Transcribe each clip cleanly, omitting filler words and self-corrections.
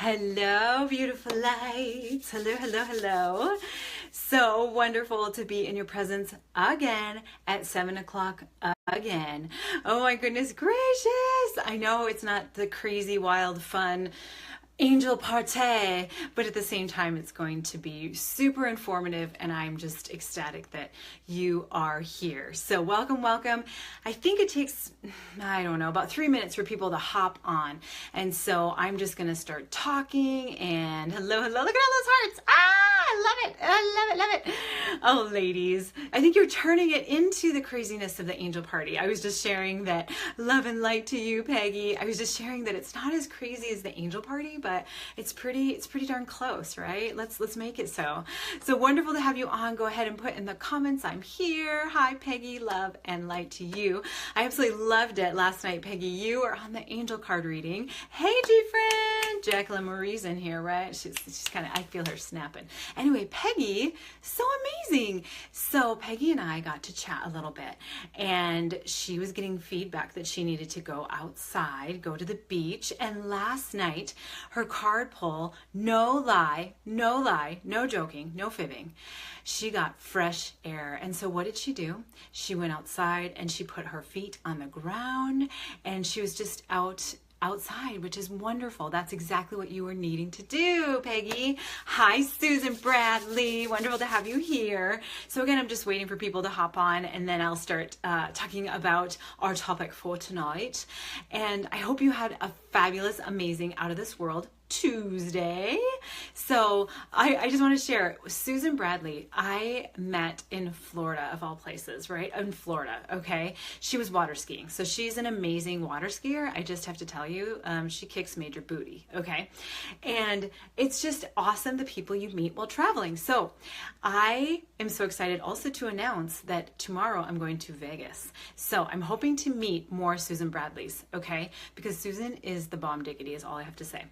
Hello, beautiful lights. Hello, hello, hello. So wonderful to be in your presence again at 7 o'clock again. Oh my goodness gracious. I know it's not the crazy, wild, fun angel party, but at the same time it's going to be super informative, and I'm just ecstatic that you are here. So welcome. I think it takes, I don't know, about 3 minutes for people to hop on, and so I'm just gonna start talking. And hello, look at all those hearts. I love it. Oh, ladies, I think you're turning it into the craziness of the angel party. I was just sharing that love and light to you, Peggy. I was just sharing that it's not as crazy as the angel party, but it's pretty darn close, right? Let's make it so. So wonderful to have you on. Go ahead and put in the comments, I'm here. Hi, Peggy, love and light to you. I absolutely loved it last night, Peggy. You were on the angel card reading. Hey, G-friend. Jacqueline Marie's in here, right? She's kind of, I feel her snapping. Anyway, Peggy, so amazing. So Peggy and I got to chat a little bit, and she was getting feedback that she needed to go outside, go to the beach. And last night, her card pull, no lie, no joking, no fibbing, she got fresh air. And so what did she do? She went outside and she put her feet on the ground, and she was just outside, which is wonderful. That's exactly what you were needing to do, Peggy. Hi, Susan Bradley. Wonderful to have you here. So again, I'm just waiting for people to hop on, and then I'll start talking about our topic for tonight. And I hope you had a fabulous, amazing, out of this world Tuesday. So I just want to share, Susan Bradley, I met in Florida, of all places, right? In Florida, okay? She was water skiing. So she's an amazing water skier. I just have to tell you, she kicks major booty, okay? And it's just awesome, the people you meet while traveling. So I am so excited also to announce that tomorrow I'm going to Vegas. So I'm hoping to meet more Susan Bradleys, okay? Because Susan is the bomb diggity, is all I have to say.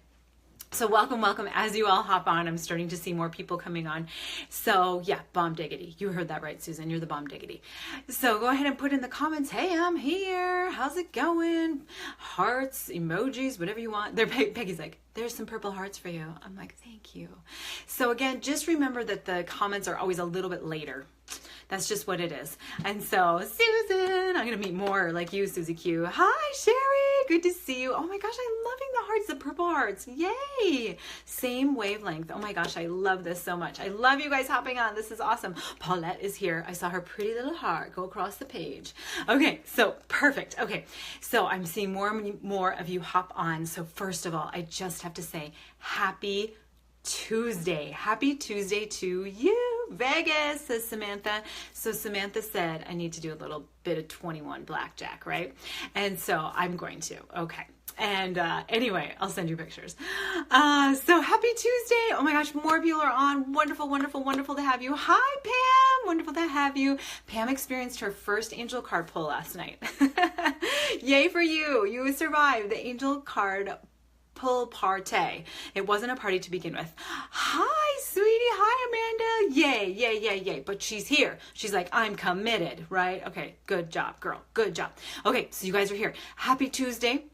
So welcome. As you all hop on, I'm starting to see more people coming on. So yeah, bomb diggity. You heard that right, Susan. You're the bomb diggity. So go ahead and put in the comments, hey, I'm here. How's it going? Hearts, emojis, whatever you want. Peggy's like, there's some purple hearts for you. I'm like, thank you. So again, just remember that the comments are always a little bit later. That's just what it is. And so, Susan, I'm going to meet more like you, Susie Q. Hi, Sherry. Good to see you. Oh my gosh, I'm loving the hearts, the purple hearts. Yay. Same wavelength. Oh my gosh, I love this so much. I love you guys hopping on. This is awesome. Paulette is here. I saw her pretty little heart go across the page. Okay, so perfect. Okay, so I'm seeing more and more of you hop on. So first of all, I just have to say happy Tuesday. Happy Tuesday to you. Vegas, says Samantha. So Samantha said, I need to do a little bit of 21 blackjack, right? And so I'm going to. Okay. And anyway, I'll send you pictures. So happy Tuesday. Oh my gosh, more people are on. Wonderful to have you. Hi, Pam. Wonderful to have you. Pam experienced her first angel card pull last night. Yay for you. You survived the angel card pull party. It wasn't a party to begin with. Hi, sweetie. Hi, Amanda. Yay. But she's here. She's like, I'm committed, right? Okay, good job, girl. Good job. Okay, so you guys are here. Happy Tuesday.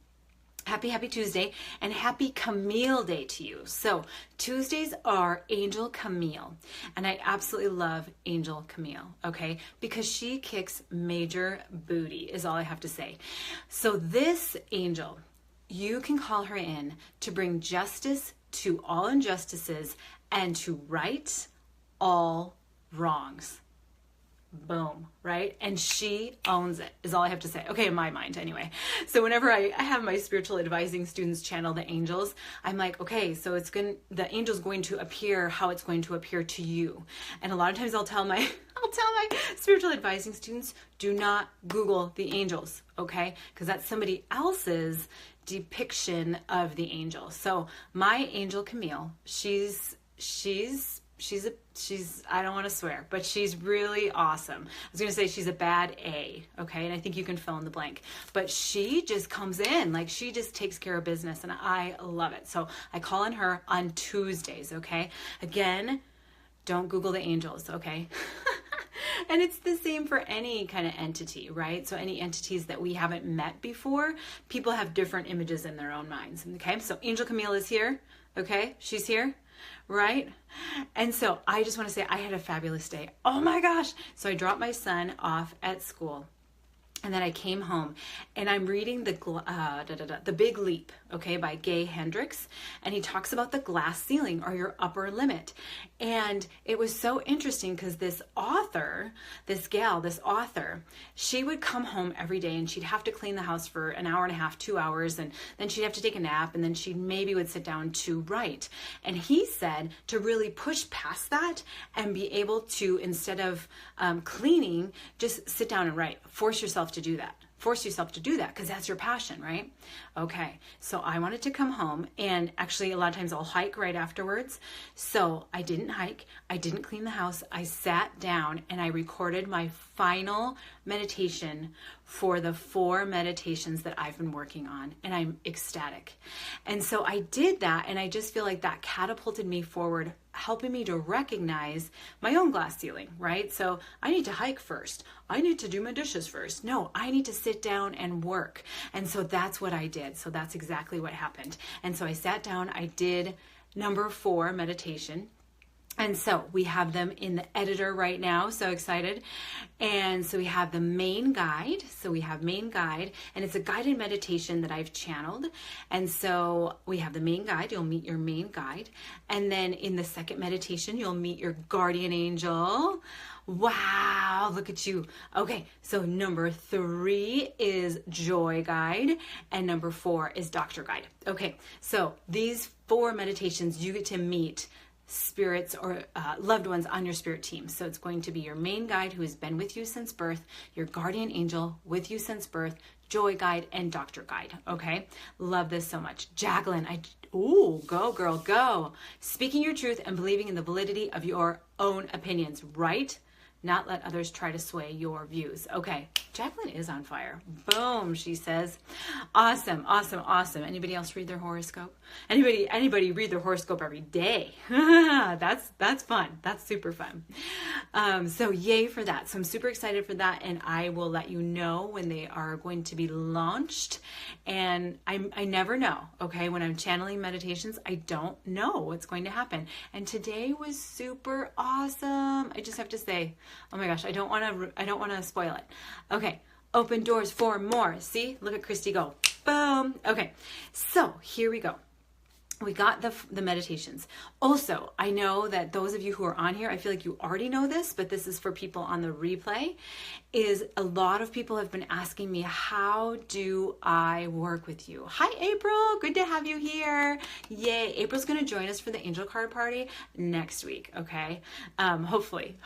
Happy Tuesday, and happy Camille Day to you. So Tuesdays are Angel Camille, and I absolutely love Angel Camille, okay? Because she kicks major booty is all I have to say. So this angel, you can call her in to bring justice to all injustices and to right all wrongs. Boom, right? And she owns it, is all I have to say. Okay, in my mind anyway. So whenever I have my spiritual advising students channel the angels, I'm like, okay, so the angel's going to appear how it's going to appear to you. And a lot of times I'll tell my spiritual advising students, do not Google the angels, okay? Because that's somebody else's depiction of the angel. So my angel Camille, she's I don't want to swear, but she's really awesome. I was going to say she's a bad A, okay? And I think you can fill in the blank. But she just comes in, like she just takes care of business, and I love it. So I call on her on Tuesdays, okay? Again, don't Google the angels, okay? And it's the same for any kind of entity, right? So any entities that we haven't met before, people have different images in their own minds, okay? So Angel Camille is here. Okay, she's here, right? And so I just want to say I had a fabulous day. Oh my gosh. So I dropped my son off at school. And then I came home and I'm reading The Big Leap, okay, by Gay Hendricks. And he talks about the glass ceiling or your upper limit. And it was so interesting because this author, she would come home every day and she'd have to clean the house for an hour and a half, 2 hours. And then she'd have to take a nap and then she maybe would sit down to write. And he said to really push past that and be able to, instead of cleaning, just sit down and write. Force yourself to do that. Force yourself to do that because that's your passion, right? Okay, so I wanted to come home, and actually a lot of times I'll hike right afterwards. So I didn't hike, I didn't clean the house. I sat down and I recorded my final meditation for the 4 meditations that I've been working on, and I'm ecstatic. And so I did that, and I just feel like that catapulted me forward, helping me to recognize my own glass ceiling, right? So I need to hike first. I need to do my dishes first. No, I need to sit down and work. And so that's what I did. So that's exactly what happened. And so I sat down, I did number 4 meditation. And so we have them in the editor right now. So excited. And so we have the main guide. So we have main guide, and it's a guided meditation that I've channeled. And so we have the main guide. You'll meet your main guide. And then in the second meditation, you'll meet your guardian angel. Wow, look at you. Okay, so number 3 is Joy Guide, and number 4 is Doctor Guide. Okay, so these 4 meditations, you get to meet spirits or loved ones on your spirit team. So it's going to be your main guide, who has been with you since birth, your guardian angel with you since birth, Joy Guide, and Doctor Guide. Okay, love this so much. Jacqueline, go girl, go. Speaking your truth and believing in the validity of your own opinions, right? Not let others try to sway your views. Okay, Jacqueline is on fire. Boom, she says. Awesome, awesome, awesome. Anybody else read their horoscope? Anybody read their horoscope every day? That's fun. That's super fun. So yay for that. So I'm super excited for that, and I will let you know when they are going to be launched. And I never know, okay? When I'm channeling meditations, I don't know what's going to happen. And today was super awesome. I just have to say, oh my gosh, I don't want to spoil it. Okay, open doors for more. See, look at Christy go. Boom. Okay, so here we go. We got the meditations. Also, I know that those of you who are on here, I feel like you already know this, but this is for people on the replay, is a lot of people have been asking me, how do I work with you? Hi, April. Good to have you here. Yay. April's going to join us for the angel card party next week. Okay. Hopefully,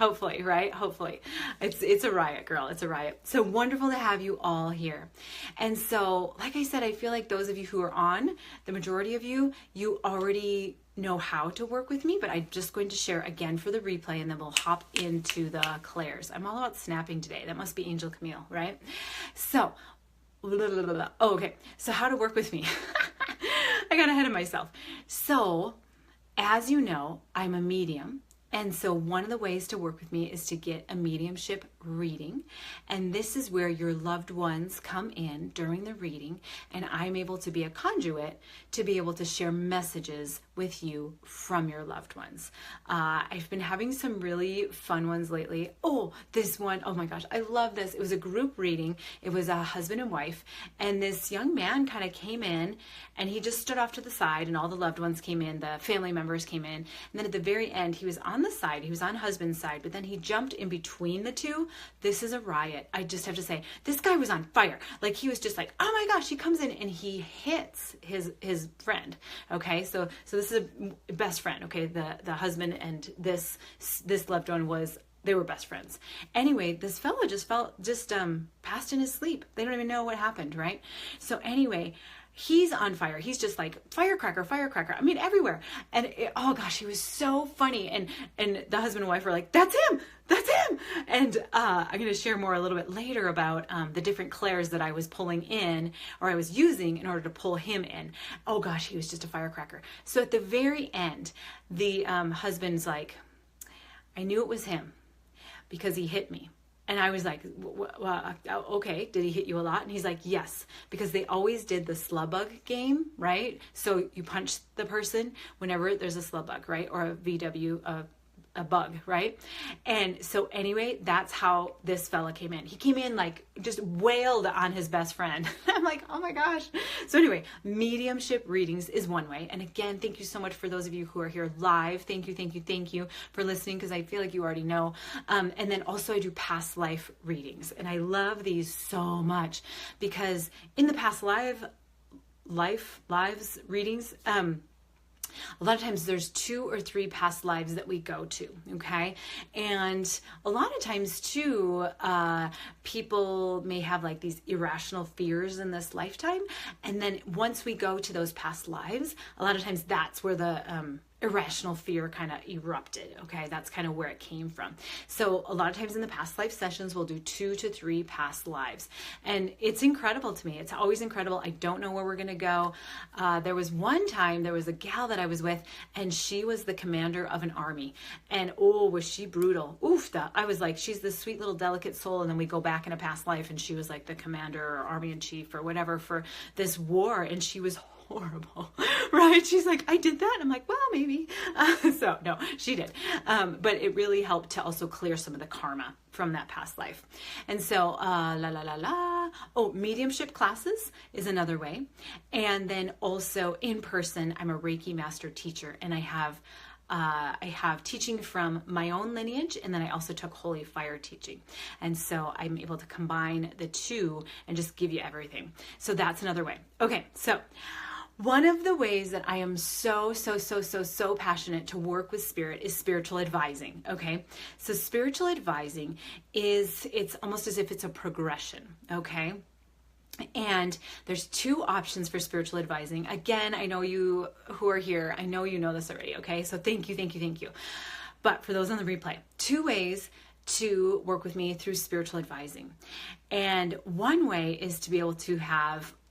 right? Hopefully. It's a riot, girl. It's a riot. So wonderful to have you all here. And so, like I said, I feel like those of you who are on, the majority of you already know how to work with me, but I'm just going to share again for the replay, and then we'll hop into the clairs. I'm all about snapping today. That must be Angel Camille, right? So, okay. So how to work with me. I got ahead of myself. So, as you know, I'm a medium. And so one of the ways to work with me is to get a mediumship reading. And this is where your loved ones come in during the reading, and I'm able to be a conduit to be able to share messages with you from your loved ones. I've been having some really fun ones lately. Oh, this one, oh my gosh, I love this. It was a group reading. It was a husband and wife, and this young man kind of came in, and he just stood off to the side, and all the loved ones came in, the family members came in, and then at the very end, he was on the side, he was on husband's side, but then he jumped in between the two. This is a riot. I just have to say, this guy was on fire. Like, he was just like, oh my gosh, he comes in and he hits his friend. Okay, so this is a best friend. Okay, the husband and this loved one they were best friends. Anyway, this fellow just passed in his sleep. They don't even know what happened, right? So anyway, he's on fire. He's just like, firecracker, firecracker. I mean, everywhere. And oh gosh, he was so funny. And the husband and wife were like, that's him. That's him. And I'm going to share more a little bit later about the different clairs that I was pulling in, or I was using in order to pull him in. Oh gosh, he was just a firecracker. So at the very end, the husband's like, I knew it was him because he hit me. And I was like, okay, did he hit you a lot? And he's like, yes, because they always did the slug bug game, right? So you punch the person whenever there's a slug bug, right? Or a VW, a bug, right? And so anyway, that's how this fella came in. He came in like just wailed on his best friend. I'm like, oh my gosh. So anyway, mediumship readings is one way. And again, thank you so much for those of you who are here live. Thank you for listening, because I feel like you already know. And then also I do past life readings. And I love these so much because in the past lives readings, a lot of times there's 2 or 3 past lives that we go to, okay? And a lot of times too, people may have like these irrational fears in this lifetime. And then once we go to those past lives, a lot of times that's where the irrational fear kind of erupted, okay? That's kind of where it came from. So a lot of times in the past life sessions, we'll do 2 to 3 past lives. And it's incredible to me. It's always incredible. I don't know where we're going to go. There was one time, there was a gal that I was with, and she was the commander of an army. And oh, was she brutal. Oof, I was like, she's this sweet little delicate soul. And then we go back in a past life, and she was like the commander or army in chief or whatever for this war. And she was horrible, right? She's like, I did that. And I'm like, well, maybe. So no, she did. But it really helped to also clear some of the karma from that past life. And so, Oh, mediumship classes is another way. And then also in person, I'm a Reiki master teacher, and I have teaching from my own lineage, and then I also took Holy Fire teaching. And so I'm able to combine the two and just give you everything. So that's another way. Okay, so one of the ways that I am so passionate to work with spirit is spiritual advising, okay? So spiritual advising it's almost as if it's a progression, okay? And there's 2 options for spiritual advising. Again, I know you who are here, I know you know this already, okay? So thank you. But for those on the replay, 2 ways to work with me through spiritual advising. And one way is to be able to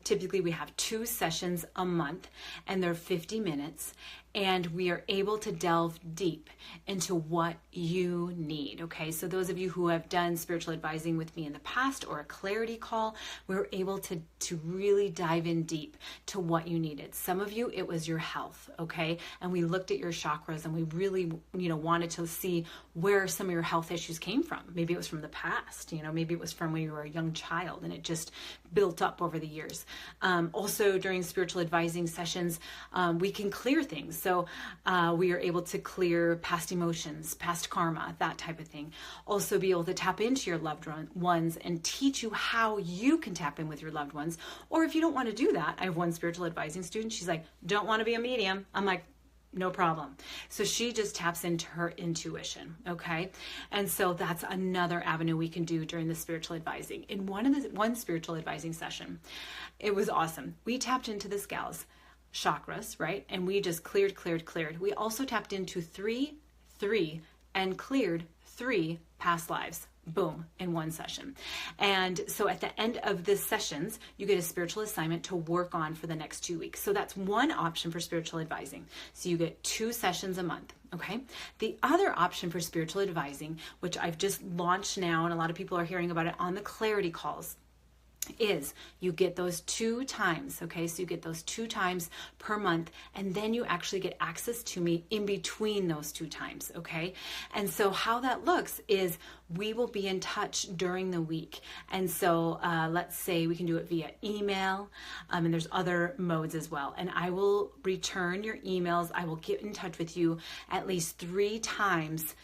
typically we have 2 sessions a month, and they're 50 minutes, and we are able to delve deep into what you need, okay? So those of you who have done spiritual advising with me in the past or a clarity call, we were able to really dive in deep to what you needed. Some of you, it was your health, okay? And we looked at your chakras, and we really, wanted to see where some of your health issues came from. Maybe it was from the past, maybe it was from when you were a young child and it just built up over the years. Also during spiritual advising sessions, we can clear things. So we are able to clear past emotions, past karma, that type of thing. Also be able to tap into your loved ones and teach you how you can tap in with your loved ones. Or if you don't want to do that, I have one spiritual advising student. She's like, don't want to be a medium. I'm like, no problem. So she just taps into her intuition, okay? And so that's another avenue we can do during the spiritual advising. In one spiritual advising session, it was awesome. We tapped into this gal's chakras, right? And we just cleared. We also tapped into 3 and cleared 3 past lives. Boom, in one session. And so at the end of the sessions, you get a spiritual assignment to work on for the next 2 weeks. So that's one option for spiritual advising. So you get 2 sessions a month, okay? The other option for spiritual advising, which I've just launched now, and a lot of people are hearing about it on the clarity calls, is you get those 2 times, okay? So you get those 2 times per month, and then you actually get access to me in between those 2 times, okay? And so how that looks is we will be in touch during the week. And so let's say we can do it via email, and there's other modes as well. And I will return your emails. I will get in touch with you at least 3 times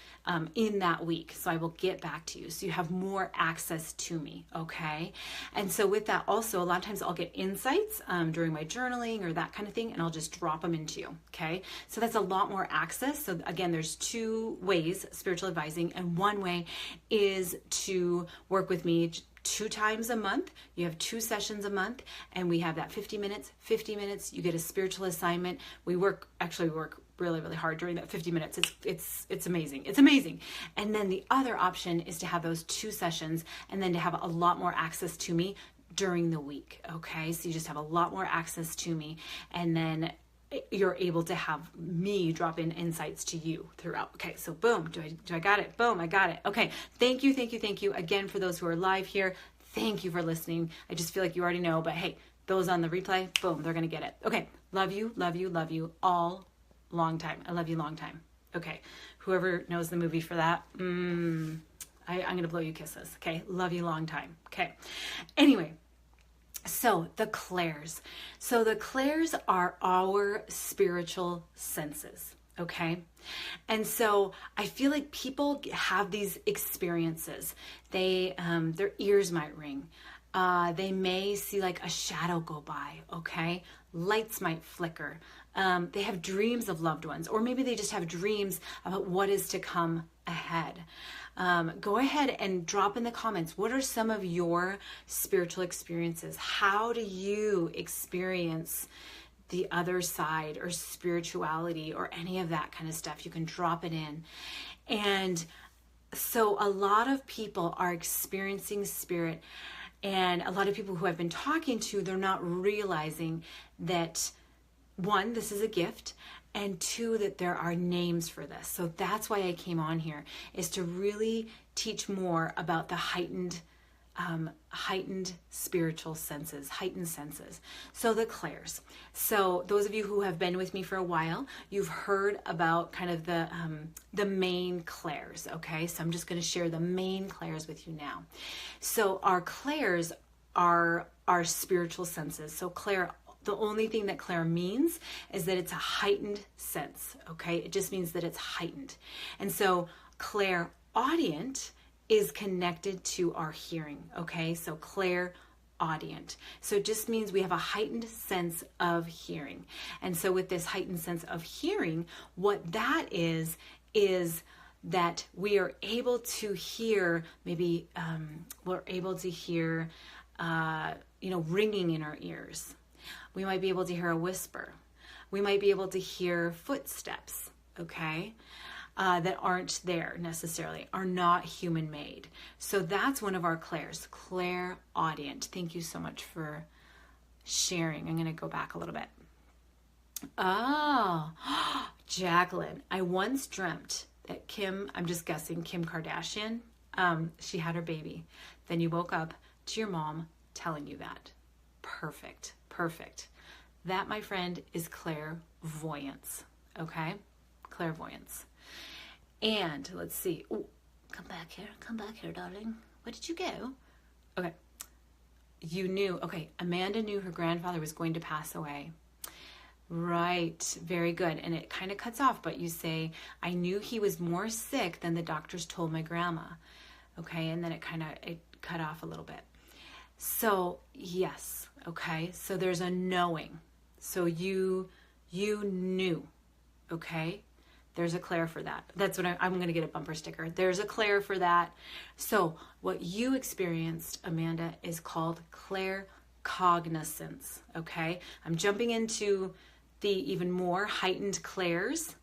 in that week. So I will get back to you. So you have more access to me, okay? And so with that also, a lot of times I'll get insights during my journaling or that kind of thing, and I'll just drop them into you, okay? So that's a lot more access. So again, there's 2 ways, spiritual advising, and one way is to work with me 2 times a month. You have 2 sessions a month, and we have that 50 minutes, you get a spiritual assignment. We work really hard during that 50 minutes. It's amazing. And then the other option is to have those 2 sessions and then to have a lot more access to me during the week, okay? So you just have a lot more access to me, and then you're able to have me drop in insights to you throughout. Okay, so boom, do I got it? Boom, I got it. Okay, thank you again for those who are live here. Thank you for listening. I just feel like you already know, but hey, those on the replay, boom, they're gonna get it. Okay, love you all long time. I love you long time. Okay, whoever knows the movie for that, I'm gonna blow you kisses. Okay, love you long time. Okay, anyway. So the clairs. So the clairs are our spiritual senses, okay? And so I feel like people have these experiences. They, their ears might ring. They may see like a shadow go by, okay? Lights might flicker. They have dreams of loved ones, or maybe they just have dreams about what is to come ahead. Go ahead and drop in the comments. What are some of your spiritual experiences? How do you experience the other side or spirituality or any of that kind of stuff? You can drop it in. And so a lot of people are experiencing spirit, and a lot of people who I've been talking to, they're not realizing that, one, this is a gift, and two, that there are names for this. So that's why I came on here, is to really teach more about the heightened spiritual senses, heightened senses. So the clairs. So those of you who have been with me for a while, you've heard about kind of the main clairs, okay? So I'm just going to share the main clairs with you now. So our clairs are our spiritual senses. So clair, the only thing that clair means is that it's a heightened sense, okay? It just means that it's heightened. And so clairaudient is connected to our hearing, okay? So clairaudient. So it just means we have a heightened sense of hearing. And so with this heightened sense of hearing, what that is that we are able to hear, maybe we're able to hear, ringing in our ears. We might be able to hear a whisper. We might be able to hear footsteps, okay, that aren't there necessarily, are not human-made. So that's one of our clairs, clairaudient. Thank you so much for sharing. I'm going to go back a little bit. Oh, Jacqueline, I once dreamt that I'm just guessing, Kim Kardashian, she had her baby. Then you woke up to your mom telling you that. Perfect. That, my friend, is clairvoyance, okay? Clairvoyance. And let's see. Ooh, come back here, darling. Where did you go? Okay. You knew, okay, Amanda knew her grandfather was going to pass away. Right, very good. And it kind of cuts off, but you say, I knew he was more sick than the doctors told my grandma. Okay, and then it cut off a little bit. So, yes, okay, so there's a knowing. So you knew, okay? There's a clair for that. That's what I'm going to get a bumper sticker. There's a clair for that. So what you experienced, Amanda, is called claircognizance, okay? I'm jumping into the even more heightened clairs,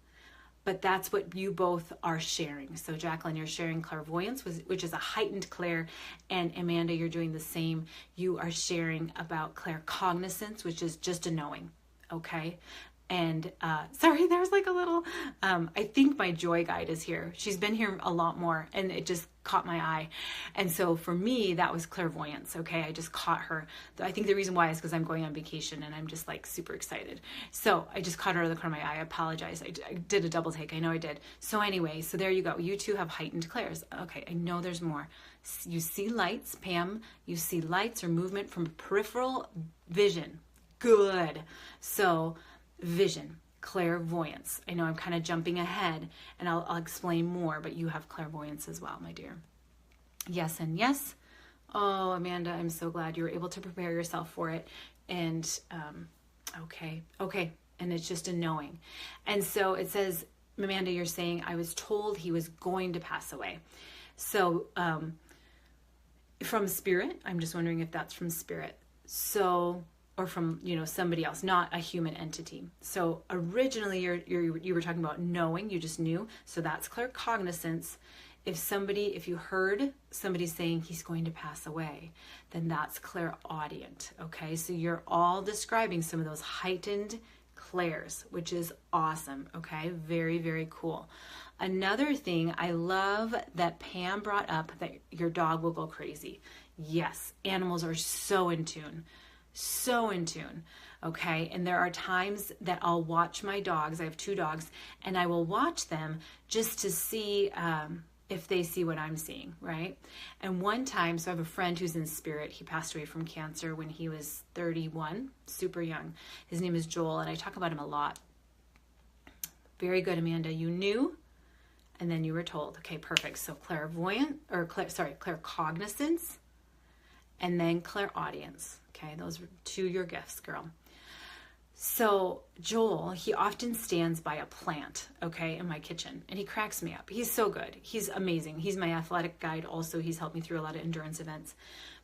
but that's what you both are sharing. So Jacqueline, you're sharing clairvoyance, which is a heightened clair, and Amanda, you're doing the same. You are sharing about claircognizance, which is just a knowing, okay? And sorry, there's like a little, I think my joy guide is here. She's been here a lot more, and it just caught my eye. And so for me, that was clairvoyance, okay? I just caught her. I think the reason why is because I'm going on vacation and I'm just like super excited. So I just caught her out of the corner of my eye. I apologize. I did a double take. I know I did. So anyway, so there you go. You two have heightened clairs. Okay, I know there's more. You see lights, Pam. You see lights or movement from peripheral vision. Good. So vision, clairvoyance. I know I'm kind of jumping ahead, and I'll explain more, but you have clairvoyance as well, my dear. Yes and yes. Oh, Amanda, I'm so glad you were able to prepare yourself for it. And okay. And it's just a knowing. And so it says, Amanda, you're saying, I was told he was going to pass away. So from spirit, I'm just wondering if that's from spirit. So, or from, somebody else, not a human entity. So originally you were talking about knowing, you just knew. So that's claircognizance. If you heard somebody saying he's going to pass away, then that's clairaudient. Okay. So you're all describing some of those heightened Claire's, which is awesome. Okay, very, very cool. Another thing I love that Pam brought up, that your dog will go crazy. Yes, animals are so in tune. So in tune. Okay. And there are times that I'll watch my dogs. I have 2 dogs, and I will watch them just to see if they see what I'm seeing. Right. And one time, so I have a friend who's in spirit. He passed away from cancer when he was 31, super young. His name is Joel, and I talk about him a lot. Very good, Amanda. You knew, and then you were told. Okay, perfect. So claircognizance, and then clairaudience. Okay, those are 2 your gifts, girl. So Joel, he often stands by a plant, okay, in my kitchen, and he cracks me up. He's so good. He's amazing. He's my athletic guide also. He's helped me through a lot of endurance events.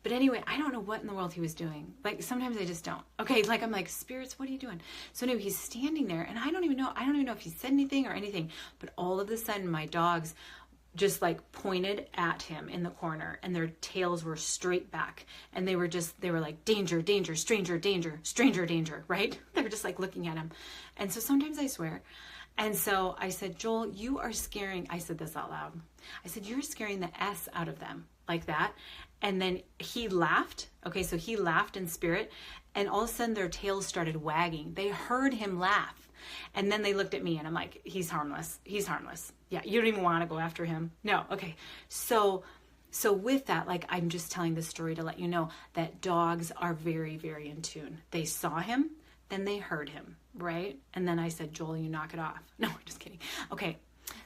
But anyway, I don't know what in the world he was doing. Like, sometimes I just don't. Okay, like, I'm like, spirits, what are you doing? So anyway, he's standing there, and I don't even know if he said anything or anything. But all of a sudden, my dogs just like pointed at him in the corner, and their tails were straight back, and they were like, danger, danger, stranger, danger, stranger, danger, right? They were just like looking at him. And so sometimes I swear. And so I said, Joel, you are scaring, I said this out loud. I said, you're scaring the S out of them, like that. And then he laughed. Okay, so he laughed in spirit, and all of a sudden their tails started wagging. They heard him laugh. And then they looked at me, and I'm like, he's harmless. He's harmless. Yeah, you don't even want to go after him. No, okay. So with that, like, I'm just telling this story to let you know that dogs are very, very in tune. They saw him, then they heard him, right? And then I said, Joel, you knock it off. No, I'm just kidding. Okay,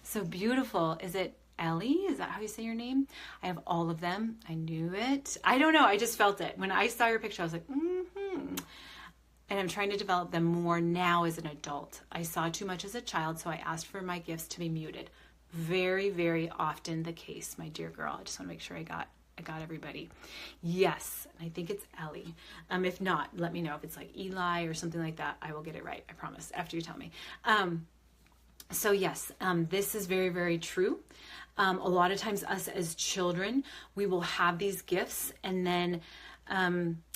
so beautiful. Is it Ellie? Is that how you say your name? I have all of them. I knew it. I don't know. I just felt it. When I saw your picture, I was like, And I'm trying to develop them more now as an adult. I saw too much as a child, so I asked for my gifts to be muted. Very, very often the case, my dear girl. I just want to make sure I got everybody. Yes, I think it's Ellie. If not, let me know. If it's like Eli or something like that, I will get it right. I promise, after you tell me. So yes, this is very, very true. A lot of times us as children, we will have these gifts, and then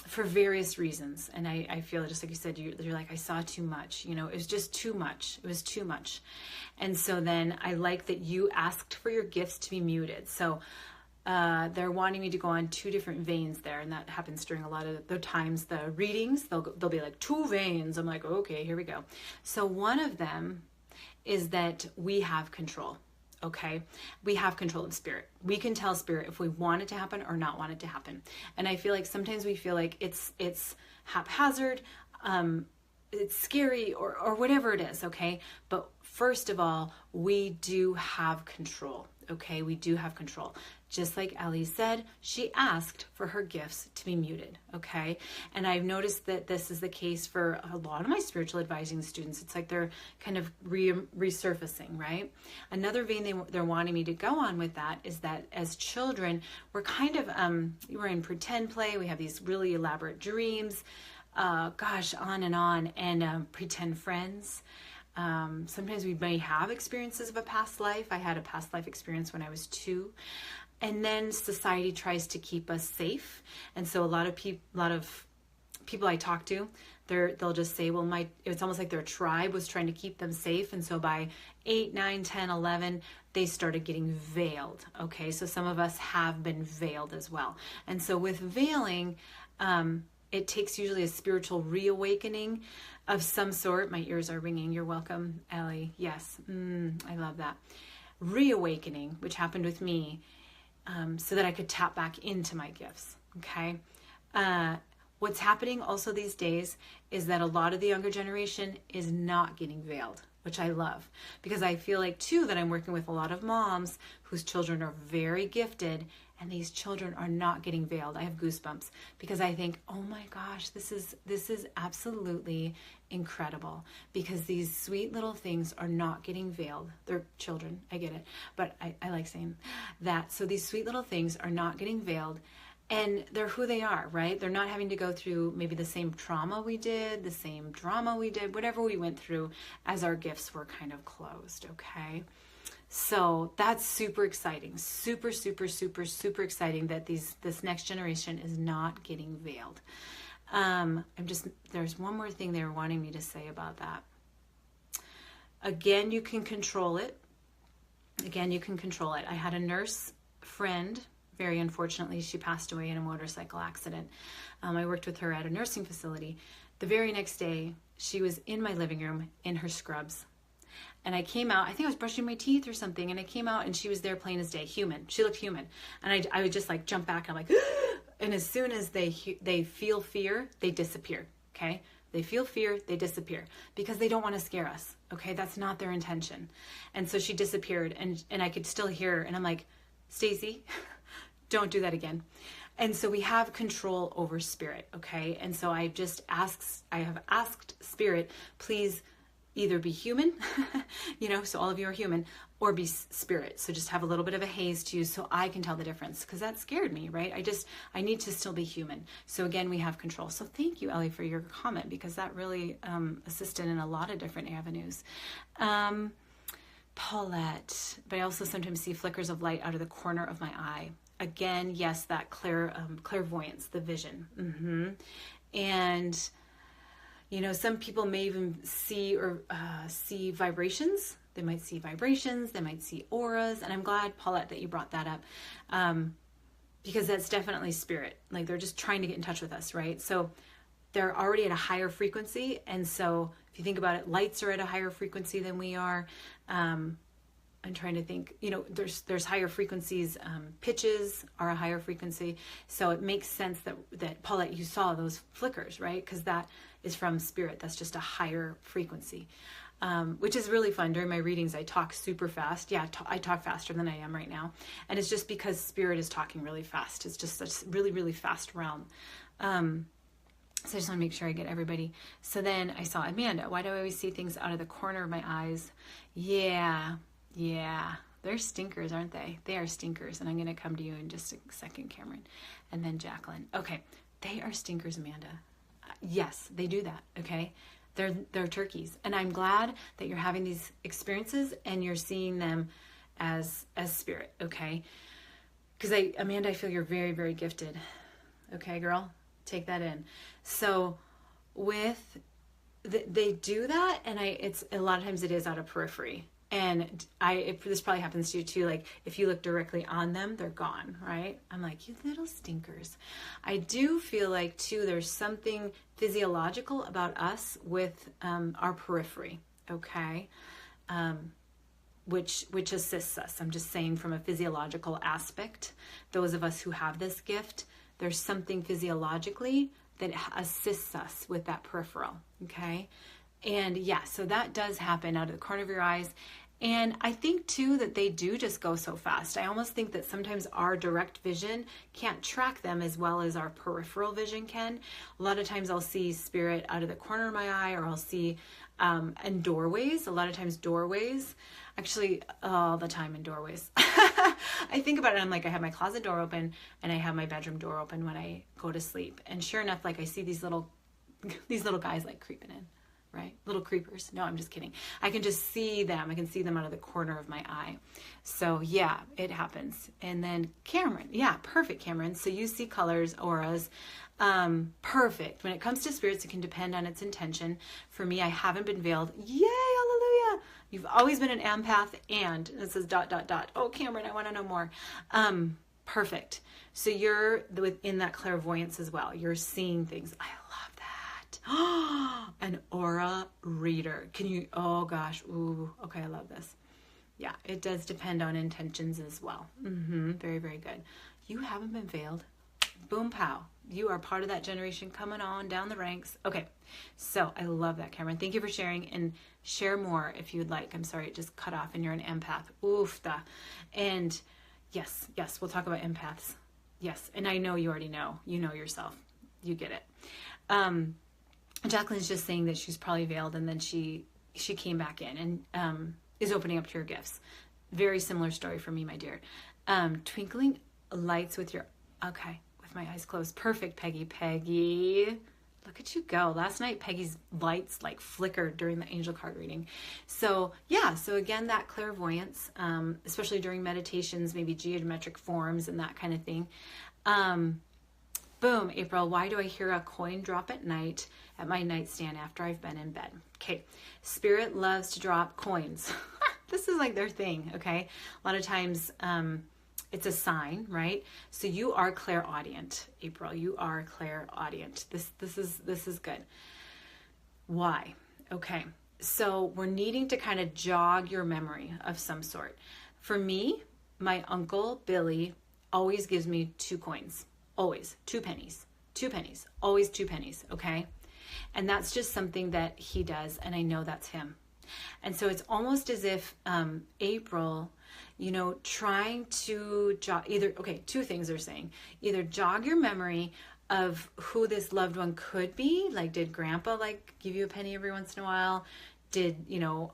for various reasons. And I feel just like you said, you're like, I saw too much, it was just too much. It was too much. And so then I like that you asked for your gifts to be muted. So they're wanting me to go on 2 different veins there. And that happens during a lot of the times, the readings, they'll be like 2 veins. I'm like, okay, here we go. So one of them is that we have control. Okay, we have control of spirit. We can tell spirit if we want it to happen or not want it to happen. And I feel like sometimes we feel like it's haphazard, it's scary, or whatever it is. Okay, but first of all, we do have control. Okay, we do have control. Just like Ellie said, she asked for her gifts to be muted. Okay, and I've noticed that this is the case for a lot of my spiritual advising students. It's like they're kind of resurfacing, right? Another vein they're wanting me to go on with that is that as children, we're kind of we're in pretend play. We have these really elaborate dreams, on and pretend friends. Sometimes we may have experiences of a past life. I had a past life experience when I was 2. And then society tries to keep us safe. And so a lot of people I talk to, they'll just say, well, it's almost like their tribe was trying to keep them safe. And so by 8, 9, 10, 11, they started getting veiled. Okay, so some of us have been veiled as well. And so with veiling, it takes usually a spiritual reawakening of some sort. My ears are ringing. You're welcome, Ellie. Yes, I love that. Reawakening, which happened with me, so that I could tap back into my gifts, okay? What's happening also these days is that a lot of the younger generation is not getting veiled, which I love, because I feel like, too, that I'm working with a lot of moms whose children are very gifted, and these children are not getting veiled. I have goosebumps because I think, oh my gosh, this is absolutely incredible, because these sweet little things are not getting veiled. They're children, I get it, but I like saying that. So these sweet little things are not getting veiled, and they're who they are, right? They're not having to go through maybe the same trauma we did, the same drama we did, whatever we went through as our gifts were kind of closed, okay? So that's super exciting, super, super, super, super exciting that this next generation is not getting veiled. There's one more thing they were wanting me to say about that. Again, you can control it. Again, you can control it. I had a nurse friend, very unfortunately, she passed away in a motorcycle accident. I worked with her at a nursing facility. The very next day, she was in my living room in her scrubs. And I came out, I think I was brushing my teeth or something, and I came out and she was there plain as day, human. She looked human. And I would just like jump back and I'm like, and as soon as they feel fear, they disappear, okay? They feel fear, they disappear because they don't want to scare us, okay? That's not their intention. And so she disappeared and I could still hear her and I'm like, Stacy, don't do that again. And so we have control over spirit, okay? And so I have asked spirit, please either be human, so all of you are human, or be spirit. So just have a little bit of a haze to you so I can tell the difference, because that scared me, right? I need to still be human. So again, we have control. So thank you, Ellie, for your comment, because that really assisted in a lot of different avenues. Paulette, but I also sometimes see flickers of light out of the corner of my eye. Again, yes, that clairvoyance, the vision. And some people may even see vibrations. They might see vibrations. They might see auras. And I'm glad, Paulette, that you brought that up, because that's definitely spirit. Like they're just trying to get in touch with us, right? So they're already at a higher frequency. And so if you think about it, lights are at a higher frequency than we are. I'm trying to think, there's higher frequencies, pitches are a higher frequency. So it makes sense that Paulette, you saw those flickers, right? Because that is from spirit. That's just a higher frequency, which is really fun. During my readings, I talk super fast. Yeah, I talk faster than I am right now. And it's just because spirit is talking really fast. It's just a really, really fast realm. So I just want to make sure I get everybody. So then I saw Amanda. Why do I always see things out of the corner of my eyes? Yeah, they're stinkers, aren't they? They are stinkers. And I'm going to come to you in just a second, Cameron. And then Jacqueline. Okay, they are stinkers, Amanda. Yes, they do that, okay? They're turkeys. And I'm glad that you're having these experiences and you're seeing them as spirit, okay? Because Amanda, I feel you're very, very gifted. Okay, girl? Take that in. So they do that, and it's a lot of times it is out of periphery. And this probably happens to you too. Like if you look directly on them, they're gone, right? I'm like, you little stinkers. I do feel like too, there's something physiological about us with our periphery, okay? Which assists us. I'm just saying from a physiological aspect, those of us who have this gift, there's something physiologically that assists us with that peripheral, okay? And yeah, so that does happen out of the corner of your eyes. And I think too that they do just go so fast. I almost think that sometimes our direct vision can't track them as well as our peripheral vision can. A lot of times I'll see spirit out of the corner of my eye, or I'll see in doorways. A lot of times doorways, actually all the time in doorways. I think about it, I'm like, I have my closet door open and I have my bedroom door open when I go to sleep. And sure enough, like I see these little guys like creeping in. Right? Little creepers. No, I'm just kidding. I can just see them. I can see them out of the corner of my eye. So yeah, it happens. And then Cameron. Yeah, perfect, Cameron. So you see colors, auras. Perfect. When it comes to spirits, it can depend on its intention. For me, I haven't been veiled. Yay, hallelujah. You've always been an empath, and it says ... Oh, Cameron, I want to know more. Perfect. So you're within that clairvoyance as well. You're seeing things. I love that. An aura reader. Can you, oh gosh. Ooh, okay. I love this. Yeah, it does depend on intentions as well. Very, very good. You haven't been veiled. Boom, pow. You are part of that generation coming on down the ranks. Okay. So I love that, Cameron. Thank you for sharing, and share more if you'd like. I'm sorry, it just cut off and you're an empath. Oof, da. And yes, we'll talk about empaths. Yes. And I know you already know, you know yourself. You get it. Jacqueline's just saying that she's probably veiled, and then she came back in and is opening up to your gifts. Very similar story for me, my dear. Twinkling lights with my eyes closed. Perfect, Peggy. Peggy, look at you go. Last night, Peggy's lights like flickered during the angel card reading. So yeah, so again, that clairvoyance, especially during meditations, maybe geometric forms and that kind of thing. Boom, April, why do I hear a coin drop at night at my nightstand after I've been in bed? Okay, Spirit loves to drop coins. This is like their thing, okay? A lot of times it's a sign, right? So you are clairaudient, April. You are clairaudient. This is good. Why? Okay, so we're needing to kind of jog your memory of some sort. For me, my uncle Billy always gives me 2 coins. Always 2 pennies, 2 pennies, always 2 pennies, okay? And that's just something that he does, and I know that's him. And so it's almost as if April, trying to jog, 2 things they're saying. Either jog your memory of who this loved one could be, like did grandpa like give you a penny every once in a while? Did,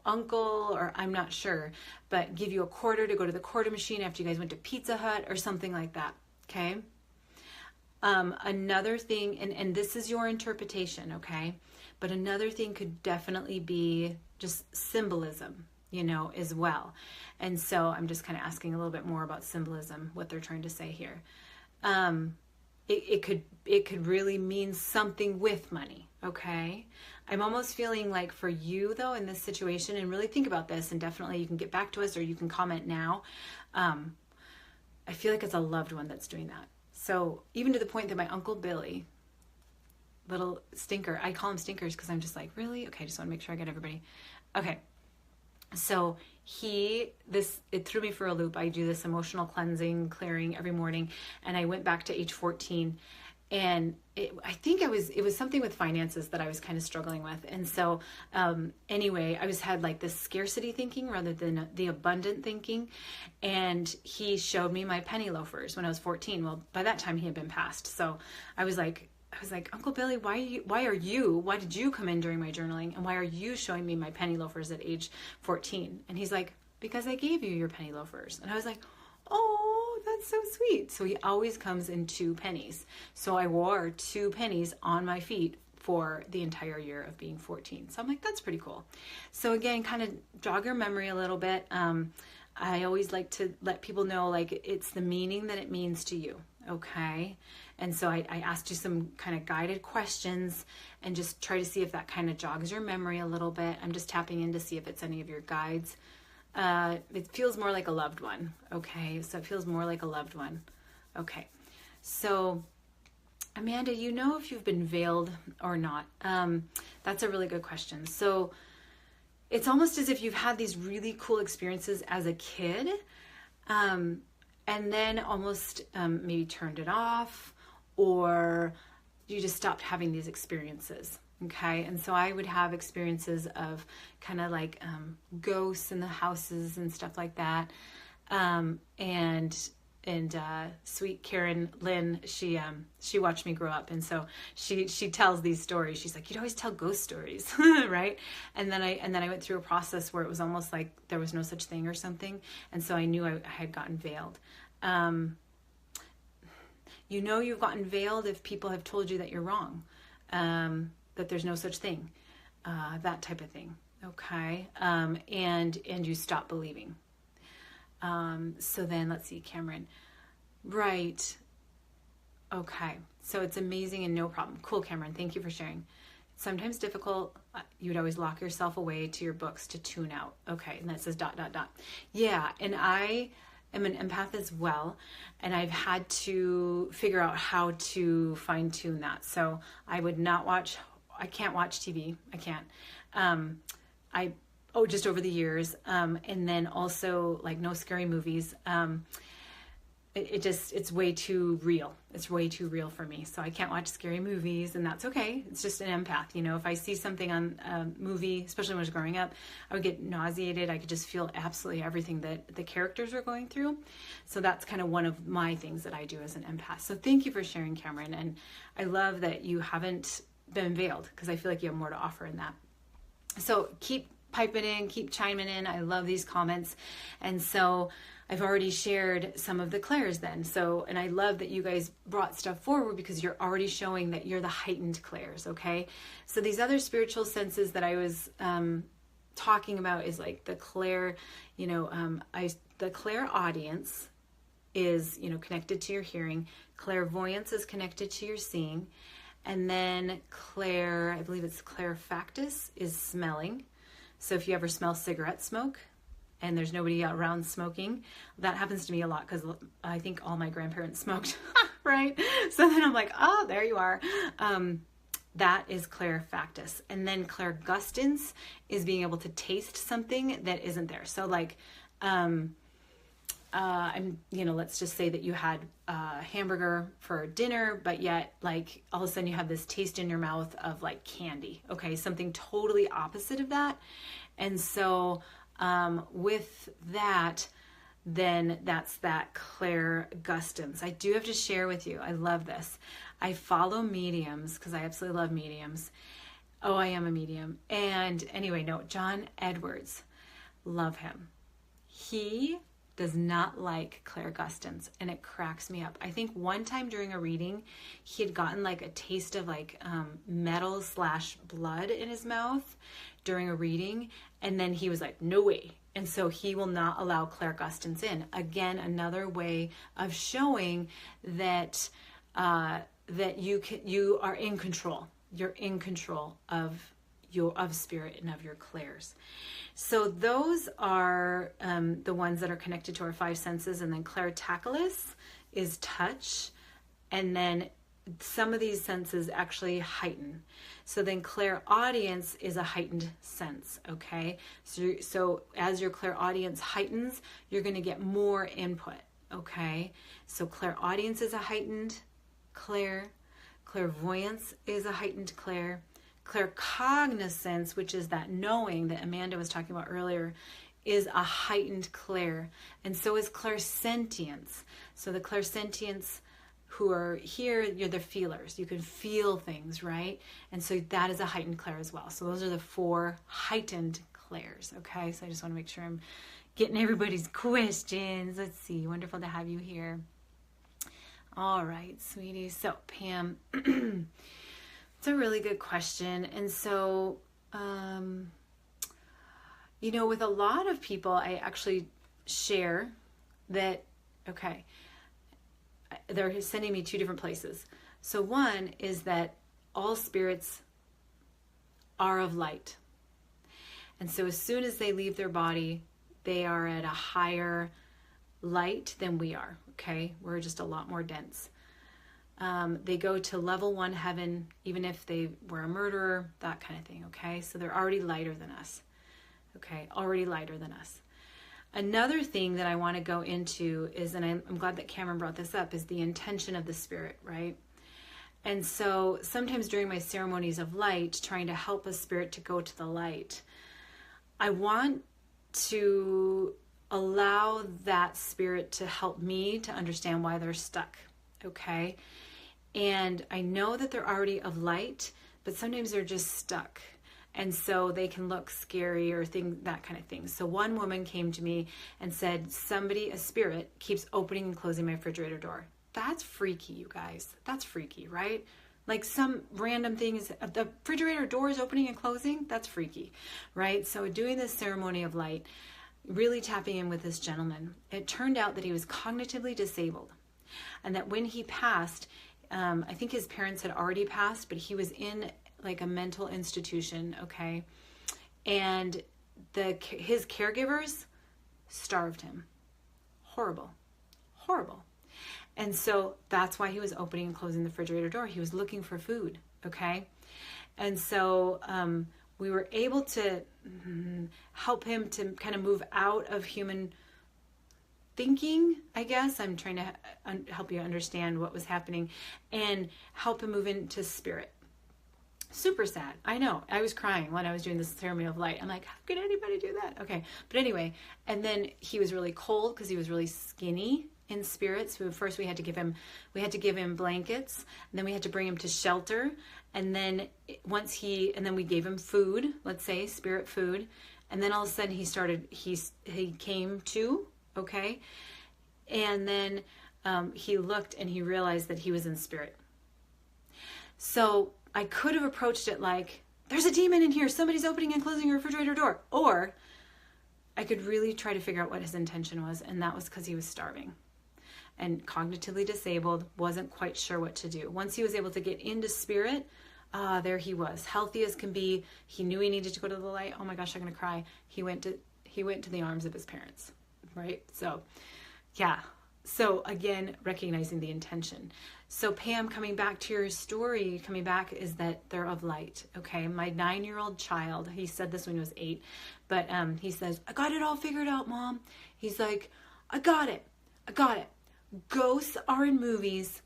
uncle, or I'm not sure, but give you a quarter to go to the quarter machine after you guys went to Pizza Hut or something like that, okay? Another thing, and this is your interpretation, okay? But another thing could definitely be just symbolism, as well. And so I'm just kind of asking a little bit more about symbolism, what they're trying to say here. It could really mean something with money, okay? I'm almost feeling like for you, though, in this situation, and really think about this, and definitely you can get back to us or you can comment now. I feel like it's a loved one that's doing that. So even to the point that my Uncle Billy, little stinker, I call him stinkers because I'm just like, really? Okay, I just want to make sure I get everybody. Okay, so it threw me for a loop. I do this emotional cleansing, clearing every morning, and I went back to age 14, and I think it was something with finances that I was kind of struggling with. And so anyway, I had like this scarcity thinking rather than the abundant thinking. And he showed me my penny loafers when I was 14. Well, by that time he had been passed. So I was like, Uncle Billy, why did you come in during my journaling? And why are you showing me my penny loafers at age 14? And he's like, because I gave you your penny loafers. And I was like, oh, that's so sweet. So he always comes in 2 pennies. So I wore 2 pennies on my feet for the entire year of being 14. So I'm like, that's pretty cool. So again, kind of jog your memory a little bit. I always like to let people know, like, it's the meaning that it means to you. Okay. And so I asked you some kind of guided questions and just try to see if that kind of jogs your memory a little bit. I'm just tapping in to see if it's any of your guides. It feels more like a loved one. Okay. So it feels more like a loved one. Okay. So Amanda, if you've been veiled or not? That's a really good question. So it's almost as if you've had these really cool experiences as a kid, and then almost maybe turned it off, or you just stopped having these experiences. Okay. And so I would have experiences of kind of like ghosts in the houses and stuff like that. And sweet Karen Lynn, she watched me grow up. And so she tells these stories. She's like, you'd always tell ghost stories, right? And then I went through a process where it was almost like there was no such thing or something. And so I knew I had gotten veiled. You've gotten veiled if people have told you that you're wrong, that there's no such thing, that type of thing. Okay. And you stop believing. So then let's see, Cameron. Right. Okay. So it's amazing and no problem. Cool, Cameron. Thank you for sharing. Sometimes difficult. You would always lock yourself away to your books to tune out. Okay. And that says ... Yeah. And I am an empath as well. And I've had to figure out how to fine tune that. So I can't watch TV. I can't. Just over the years. And then also like no scary movies. It's way too real. It's way too real for me. So I can't watch scary movies, and that's okay. It's just an empath. If I see something on a movie, especially when I was growing up, I would get nauseated. I could just feel absolutely everything that the characters were going through. So that's kind of one of my things that I do as an empath. So thank you for sharing, Cameron. And I love that you haven't been veiled, because I feel like you have more to offer in that. So keep piping in, keep chiming in. I love these comments. And so I've already shared some of the clairs then. So, and I love that you guys brought stuff forward, because you're already showing that you're the heightened clairs. Okay. So these other spiritual senses that I was talking about is like the clair, the clairaudience, is, connected to your hearing. Clairvoyance is connected to your seeing. And then I believe it's clairfactus, is smelling. So if you ever smell cigarette smoke and there's nobody around smoking, that happens to me a lot because I think all my grandparents smoked, right? So then I'm like, oh, there you are. That is clairfactus. And then clairgustance is being able to taste something that isn't there. So like, let's just say that you had a hamburger for dinner, but yet like all of a sudden you have this taste in your mouth of like candy. Okay. Something totally opposite of that. And so, with that, then that's that clairgustance. I do have to share with you. I love this. I follow mediums because I absolutely love mediums. Oh, I am a medium. And anyway, no, John Edwards, love him. He does not like clairgustance, and it cracks me up. I think one time during a reading, he had gotten like a taste of like metal/blood in his mouth during a reading, and then he was like, no way. And so he will not allow clairgustance in. Again, another way of showing that that you are in control. You're in control of spirit and of your clairs. So those are the ones that are connected to our five senses. And then clairtactylus is touch. And then some of these senses actually heighten. So then clairaudience is a heightened sense, okay? So as your clairaudience heightens, you're going to get more input, okay? So clairaudience is a heightened clair. Clairvoyance is a heightened clair. Claircognizance, which is that knowing that Amanda was talking about earlier, is a heightened clair. And so is clairsentience. So the clairsentience who are here, you're the feelers. You can feel things, right? And so that is a heightened clair as well. So those are the 4 heightened clairs, okay? So I just want to make sure I'm getting everybody's questions. Let's see. Wonderful to have you here. All right, sweetie. So Pam, it's a really good question. And so, with a lot of people, I actually share that, okay, they're sending me 2 different places. So one is that all spirits are of light. And so as soon as they leave their body, they are at a higher light than we are, okay? We're just a lot more dense. They go to level 1 heaven, even if they were a murderer, that kind of thing, okay? So they're already lighter than us, okay? Already lighter than us. Another thing that I want to go into is, and I'm glad that Cameron brought this up, is the intention of the spirit, right? And so sometimes during my ceremonies of light, trying to help a spirit to go to the light, I want to allow that spirit to help me to understand why they're stuck, okay? And I know that they're already of light, but sometimes they're just stuck. And so they can look scary or that kind of thing. So one woman came to me and said, a spirit keeps opening and closing my refrigerator door. That's freaky, you guys. That's freaky, right? Like some random thing is the refrigerator door is opening and closing. That's freaky, right? So doing this ceremony of light, really tapping in with this gentleman, it turned out that he was cognitively disabled. And that when he passed, I think his parents had already passed, but he was in like a mental institution, okay? And his caregivers starved him. Horrible. And so that's why he was opening and closing the refrigerator door. He was looking for food, okay? And so we were able to help him to kind of move out of human thinking, I guess. I'm trying to help you understand what was happening and help him move into spirit. Super sad. I know. I was crying when I was doing this ceremony of light. I'm like, how could anybody do that? Okay. But anyway, and then he was really cold because he was really skinny in spirit. So first we had to give him blankets, and then we had to bring him to shelter. And then then we gave him food, let's say spirit food. And then all of a sudden he came to, okay. And then he looked and he realized that he was in spirit. So I could have approached it like, there's a demon in here. Somebody's opening and closing your refrigerator door. Or I could really try to figure out what his intention was. And that was because he was starving. and cognitively disabled, wasn't quite sure what to do. Once he was able to get into spirit, there he was, healthy as can be. He knew he needed to go to the light. Oh my gosh, I'm gonna cry. He went to the arms of his parents, right? So, yeah. So again, recognizing the intention. So Pam, coming back to your story, is that they're of light. Okay, my 9-year-old child, he said this when he was 8, but he says, I got it all figured out, Mom. He's like, I got it. Ghosts are in movies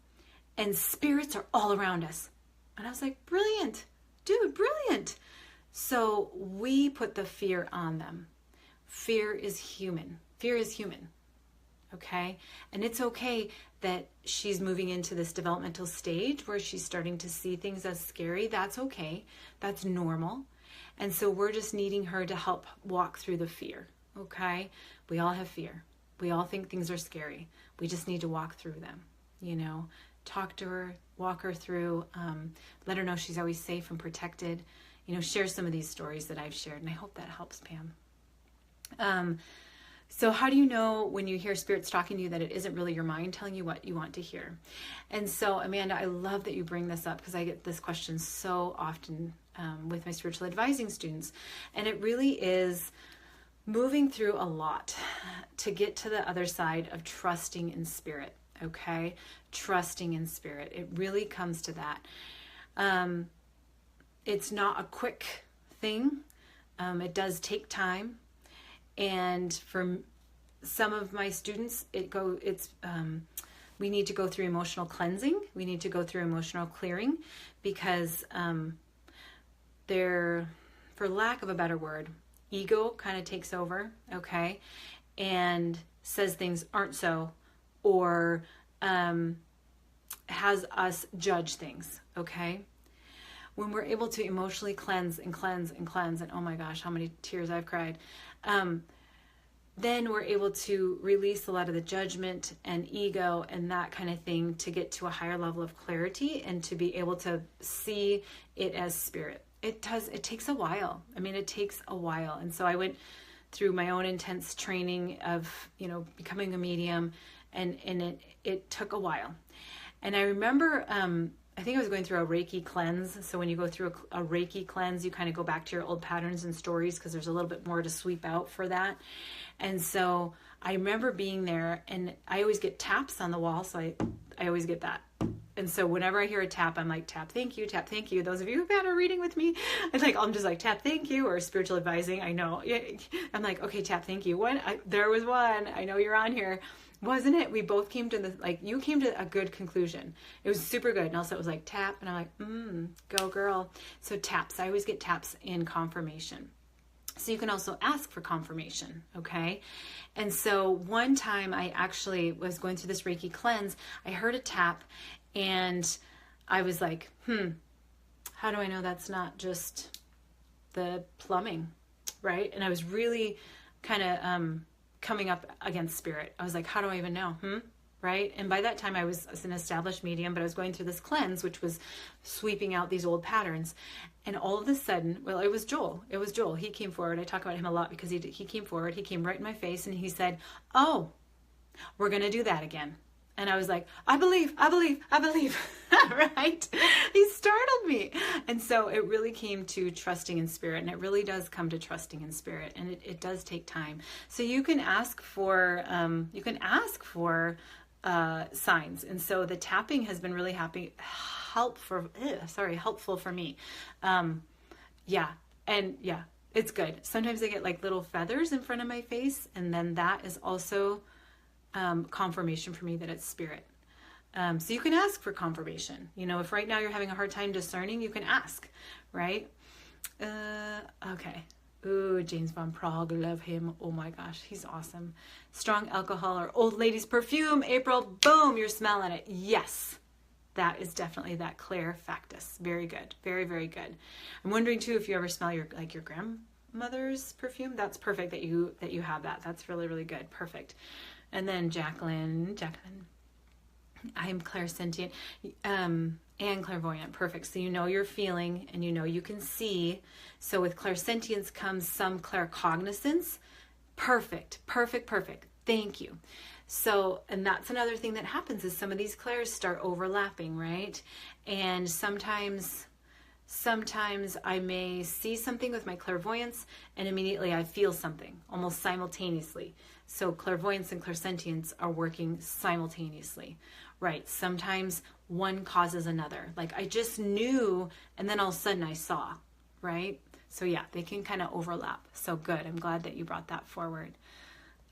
and spirits are all around us. And I was like, brilliant, dude, brilliant. So we put the fear on them. Fear is human. Okay? And it's okay that she's moving into this developmental stage where she's starting to see things as scary. That's okay. That's normal. And so we're just needing her to help walk through the fear. Okay? We all have fear. We all think things are scary. We just need to walk through them. Talk to her, walk her through, let her know she's always safe and protected. Share some of these stories that I've shared, and I hope that helps, Pam. So how do you know when you hear spirits talking to you that it isn't really your mind telling you what you want to hear? And so, Amanda, I love that you bring this up because I get this question so often with my spiritual advising students. And it really is moving through a lot to get to the other side of trusting in spirit, okay? Trusting in spirit. It really comes to that. It's not a quick thing. It does take time. And for some of my students, we need to go through emotional cleansing. We need to go through emotional clearing because for lack of a better word, ego kind of takes over, okay, and says things aren't so, or has us judge things, okay? When we're able to emotionally cleanse, and oh my gosh, how many tears I've cried, then we're able to release a lot of the judgment and ego and that kind of thing to get to a higher level of clarity and to be able to see it as spirit. It takes a while. It takes a while. And so I went through my own intense training of, becoming a medium, and it took a while. And I remember, I think I was going through a Reiki cleanse. So when you go through a Reiki cleanse, you kind of go back to your old patterns and stories because there's a little bit more to sweep out for that. And so I remember being there, and I always get taps on the wall. So I always get that. And so whenever I hear a tap, I'm like, tap, thank you, tap, thank you. Those of you who've had a reading with me, I'm just like, tap, thank you, or spiritual advising. I know. I'm like, okay, tap, thank you. There was one. I know you're on here. Wasn't it? We both came to you came to a good conclusion. It was super good. And also it was like tap, and I'm like, go girl. So taps, I always get taps in confirmation. So you can also ask for confirmation, okay? And so one time I actually was going through this Reiki cleanse, I heard a tap, and I was like, how do I know that's not just the plumbing, right? And I was really kind of coming up against spirit. I was like, how do I even know? Right? And by that time I was an established medium, but I was going through this cleanse, which was sweeping out these old patterns. And all of a sudden, it was Joel. He came forward. I talk about him a lot because he came forward. He came right in my face and he said, oh, we're going to do that again. And I was like, I believe, right? He startled me. And so it really came to trusting in spirit, and it really does come to trusting in spirit, and it does take time. So you can ask for, signs. And so the tapping has been really helpful for me. It's good. Sometimes I get like little feathers in front of my face, and then that is also confirmation for me that it's spirit. So you can ask for confirmation. If right now you're having a hard time discerning, you can ask, right? Okay. Ooh, James Van Prague, love him. Oh my gosh, he's awesome. Strong alcohol or old lady's perfume. April, boom, you're smelling it. Yes, that is definitely that Claire Factus. Very good. Very, very good. I'm wondering too if you ever smell your grandmother's perfume. That's perfect that you have that. That's really, really good. Perfect. And then Jacqueline, I'm clairsentient and clairvoyant. Perfect. So you're feeling, and you can see. So with clairsentience comes some claircognizance. Perfect. Thank you. So, and that's another thing that happens is some of these clairs start overlapping, right? And sometimes I may see something with my clairvoyance and immediately I feel something almost simultaneously. So clairvoyance and clairsentience are working simultaneously, right? Sometimes one causes another. Like I just knew and then all of a sudden I saw, right? So yeah, they can kind of overlap. So good. I'm glad that you brought that forward.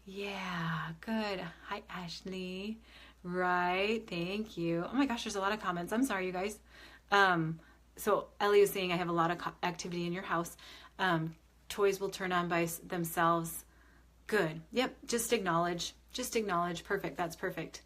Yeah, good. Hi, Ashley. Right. Thank you. Oh my gosh, there's a lot of comments. I'm sorry, you guys. So Ellie was saying I have a lot of activity in your house. Toys will turn on by themselves. Good. Yep. Just acknowledge. Just acknowledge. Perfect. That's perfect.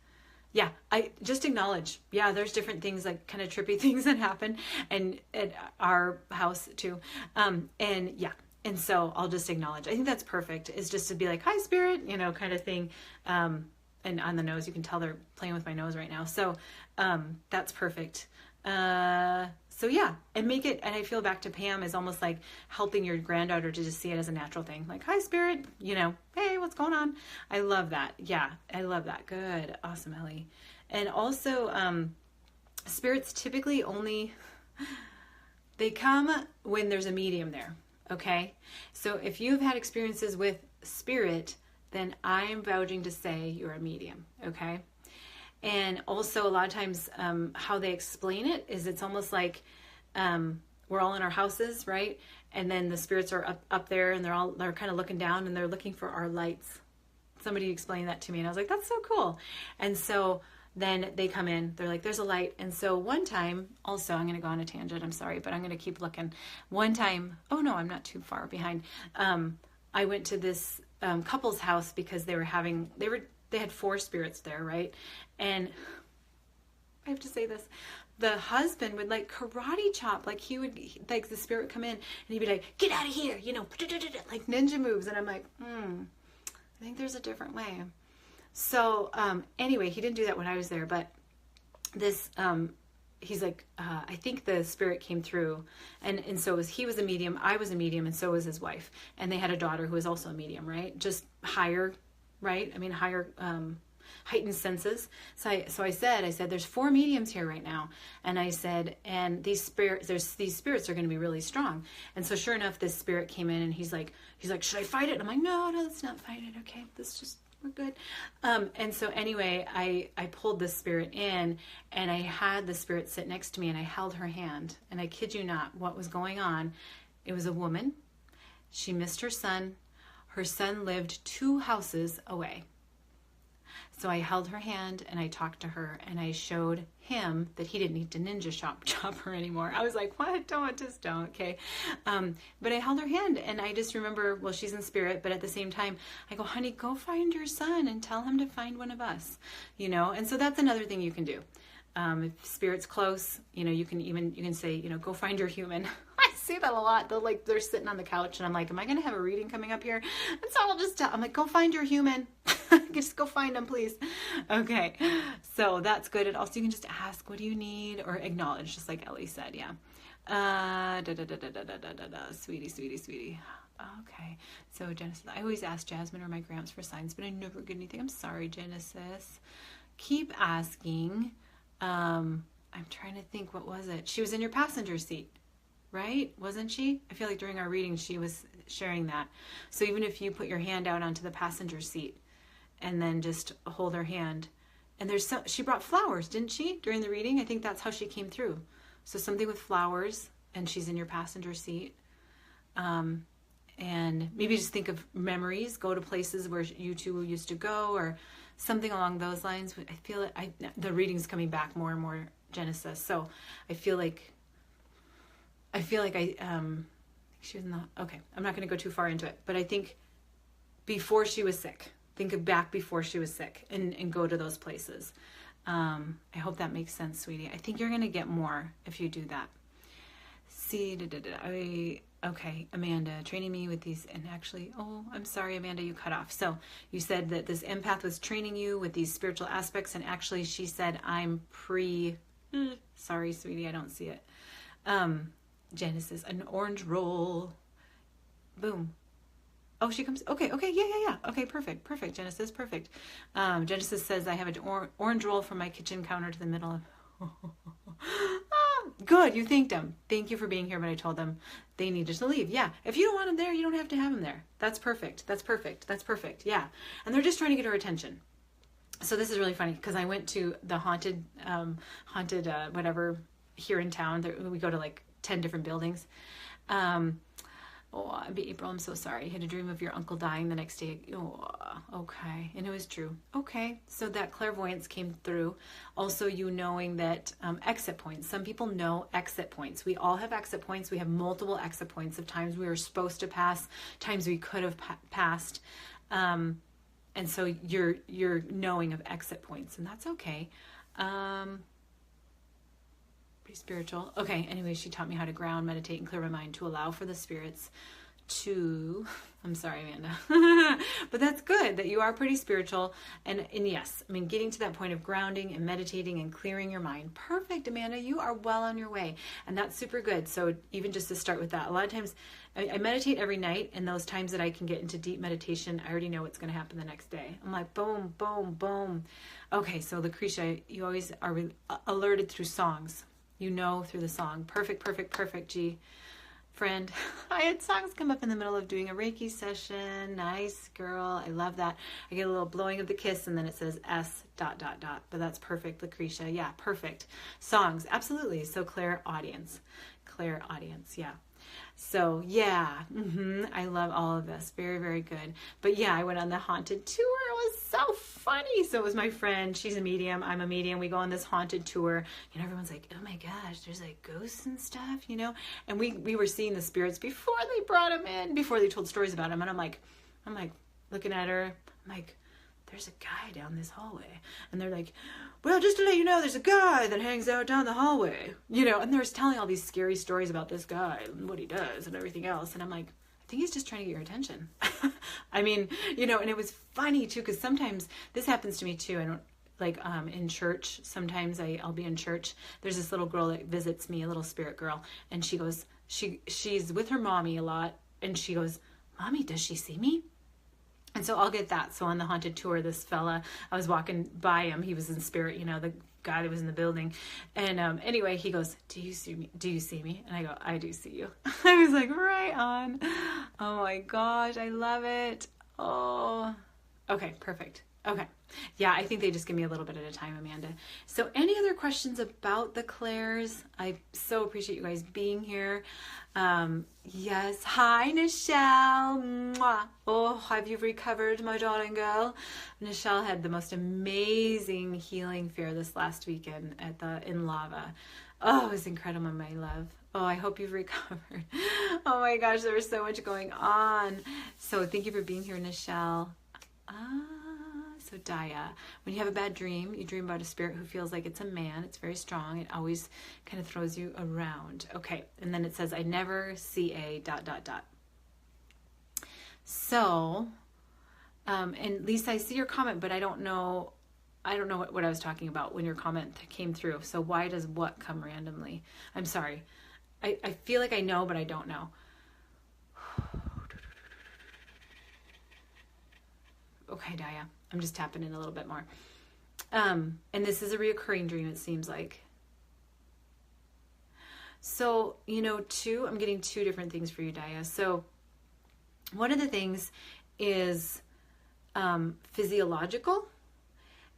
Yeah. I just acknowledge. Yeah. There's different things like kind of trippy things that happen and at our house too. And yeah. And so I'll just acknowledge. I think that's perfect is just to be like, hi spirit, you know, kind of thing. And on the nose, you can tell they're playing with my nose right now. So, that's perfect. So yeah, and make it, and I feel back to Pam is almost like helping your granddaughter to just see it as a natural thing. Like, hi spirit, you know, hey, what's going on? I love that. Yeah, I love that. Good. Awesome, Ellie. And also, spirits typically only, they come when there's a medium there. Okay. So if you've had experiences with spirit, then I'm vouching to say you're a medium. Okay. And also a lot of times how they explain it is it's almost like we're all in our houses, right? And then the spirits are up there and they're kind of looking down and they're looking for our lights. Somebody explained that to me and I was like, that's so cool. And so then they come in, they're like, there's a light. And so one time, also, I'm going to go on a tangent, I'm sorry, but I'm going to keep looking. One time, oh no, I'm not too far behind. I went to this couple's house because they had 4 spirits there, right? And I have to say this, the husband would like karate chop, like like the spirit would come in and he'd be like, get out of here, you know, like ninja moves. And I'm like, I think there's a different way. So anyway, he didn't do that when I was there, but this, he's like, I think the spirit came through and so he was a medium, I was a medium, and so was his wife. And they had a daughter who was also a medium, right? Just higher, right? I mean, higher, heightened senses. So I said, there's 4 mediums here right now. And I said, and these spirits are going to be really strong. And so sure enough, this spirit came in and he's like, should I fight it? And I'm like, no, let's not fight it. Okay. We're good. And so anyway, I pulled the spirit in and I had the spirit sit next to me and I held her hand. And I kid you not, what was going on, it was a woman. She missed her son. Her son lived 2 houses away. So I held her hand and I talked to her and I showed him that he didn't need to ninja chop her anymore. I was like, what? Don't. Okay. But I held her hand and I just remember, well, she's in spirit, but at the same time, I go, honey, go find your son and tell him to find one of us, you know? And so that's another thing you can do. If spirit's close, you know, you can say, you know, go find your human. I see that a lot. They're sitting on the couch and I'm like, am I going to have a reading coming up here? And so I'll just I'm like, go find your human. Just go find them, please. Okay. So that's good. And also you can just ask, what do you need? Or acknowledge, just like Ellie said. Yeah. Sweetie. Okay. So Genesis, I always ask Jasmine or my Gramps for signs, but I never get anything. I'm sorry, Genesis. Keep asking. I'm trying to think, what was it? She was in your passenger seat, right? Wasn't she? I feel like during our reading, she was sharing that. So even if you put your hand out onto the passenger seat and then just hold her hand, and she brought flowers, didn't she? During the reading, I think that's how she came through. So something with flowers, and she's in your passenger seat. And maybe just think of memories, go to places where you two used to go, or something along those lines. I feel it. The reading's coming back more and more, Genesis. So I feel like she was in okay, I'm not going to go too far into it, but I think before she was sick, think of back before she was sick and go to those places. I hope that makes sense, sweetie. I think you're going to get more if you do that. Okay, Amanda, training me with these, and actually, I'm sorry, Amanda, you cut off. So you said that this empath was training you with these spiritual aspects, and actually she said, I'm sorry, sweetie, I don't see it. Genesis, an orange roll. Boom. Oh, she comes. Okay, okay, yeah. Okay, perfect. Genesis, perfect. Genesis says, I have an orange roll from my kitchen counter to the middle of. Good, you thanked them. Thank you for being here, but I told them they needed to leave. Yeah, if you don't want them there, you don't have to have them there. That's perfect. Yeah, and they're just trying to get her attention. So this is really funny because I went to the haunted whatever here in town. We go to like 10 different buildings. Oh, April, I'm so sorry. I had a dream of your uncle dying the next day. Oh, okay. And it was true. Okay. So that clairvoyance came through. Also, you knowing that exit points. Some people know exit points. We all have exit points. We have multiple exit points of times we were supposed to pass, times we could have passed. And so you're knowing of exit points, and that's okay. Spiritual. Okay, anyway, she taught me how to ground, meditate, and clear my mind to allow for the spirits to, I'm sorry, Amanda, but that's good that you are pretty spiritual. And yes, I mean, getting to that point of grounding and meditating and clearing your mind. Perfect, Amanda, you are well on your way. And that's super good. So even just to start with that, a lot of times I meditate every night, and those times that I can get into deep meditation, I already know what's going to happen the next day. I'm like, boom, boom, boom. Okay, so Lucretia, you always are alerted through songs. You know through the song. Perfect, G. Friend, I had songs come up in the middle of doing a Reiki session. Nice, girl. I love that. I get a little blowing of the kiss, and then it says S ... But that's perfect, Lucretia. Yeah, perfect. Songs, absolutely. So Claire audience, yeah. So yeah, I love all of this. Very good. But yeah, I went on the haunted tour. It was so funny. So it was my friend. She's a medium. I'm a medium. We go on this haunted tour. You know, everyone's like, oh my gosh, there's like ghosts and stuff, you know? And we were seeing the spirits before they brought them in, before they told stories about them. And I'm like looking at her. I'm like, there's a guy down this hallway. And they're like, well, just to let you know, there's a guy that hangs out down the hallway, you know, and they're telling all these scary stories about this guy and what he does and everything else. And I'm like, I think he's just trying to get your attention. I mean, you know, and it was funny too, because sometimes this happens to me too. I don't like, in church, sometimes I'll be in church. There's this little girl that visits me, a little spirit girl. And she goes, she's with her mommy a lot. And she goes, Mommy, does she see me? And so I'll get that. So on the haunted tour, this fella, I was walking by him. He was in spirit, you know, the guy that was in the building. And anyway, he goes, do you see me? Do you see me? And I go, I do see you. I was like, right on. Oh my gosh, I love it. Oh, okay, perfect. Okay. Yeah, I think they just give me a little bit at a time, Amanda. So any other questions about the Claires? I so appreciate you guys being here. Yes. Hi, Nichelle. Mwah. Oh, have you recovered, my darling girl? Nichelle had the most amazing healing fair this last weekend in Lava. Oh, it was incredible, my love. Oh, I hope you've recovered. Oh my gosh, there was so much going on. So thank you for being here, Nichelle. So Daya, when you have a bad dream, you dream about a spirit who feels like it's a man. It's very strong. It always kind of throws you around. Okay. And then it says, I never see a ... So, and Lisa, I see your comment, but I don't know what I was talking about when your comment came through. So why does what come randomly? I'm sorry. I feel like I know, but I don't know. Okay, Daya. I'm just tapping in a little bit more. And this is a reoccurring dream, it seems like. So, you know, I'm getting two different things for you, Daya. So one of the things is physiological.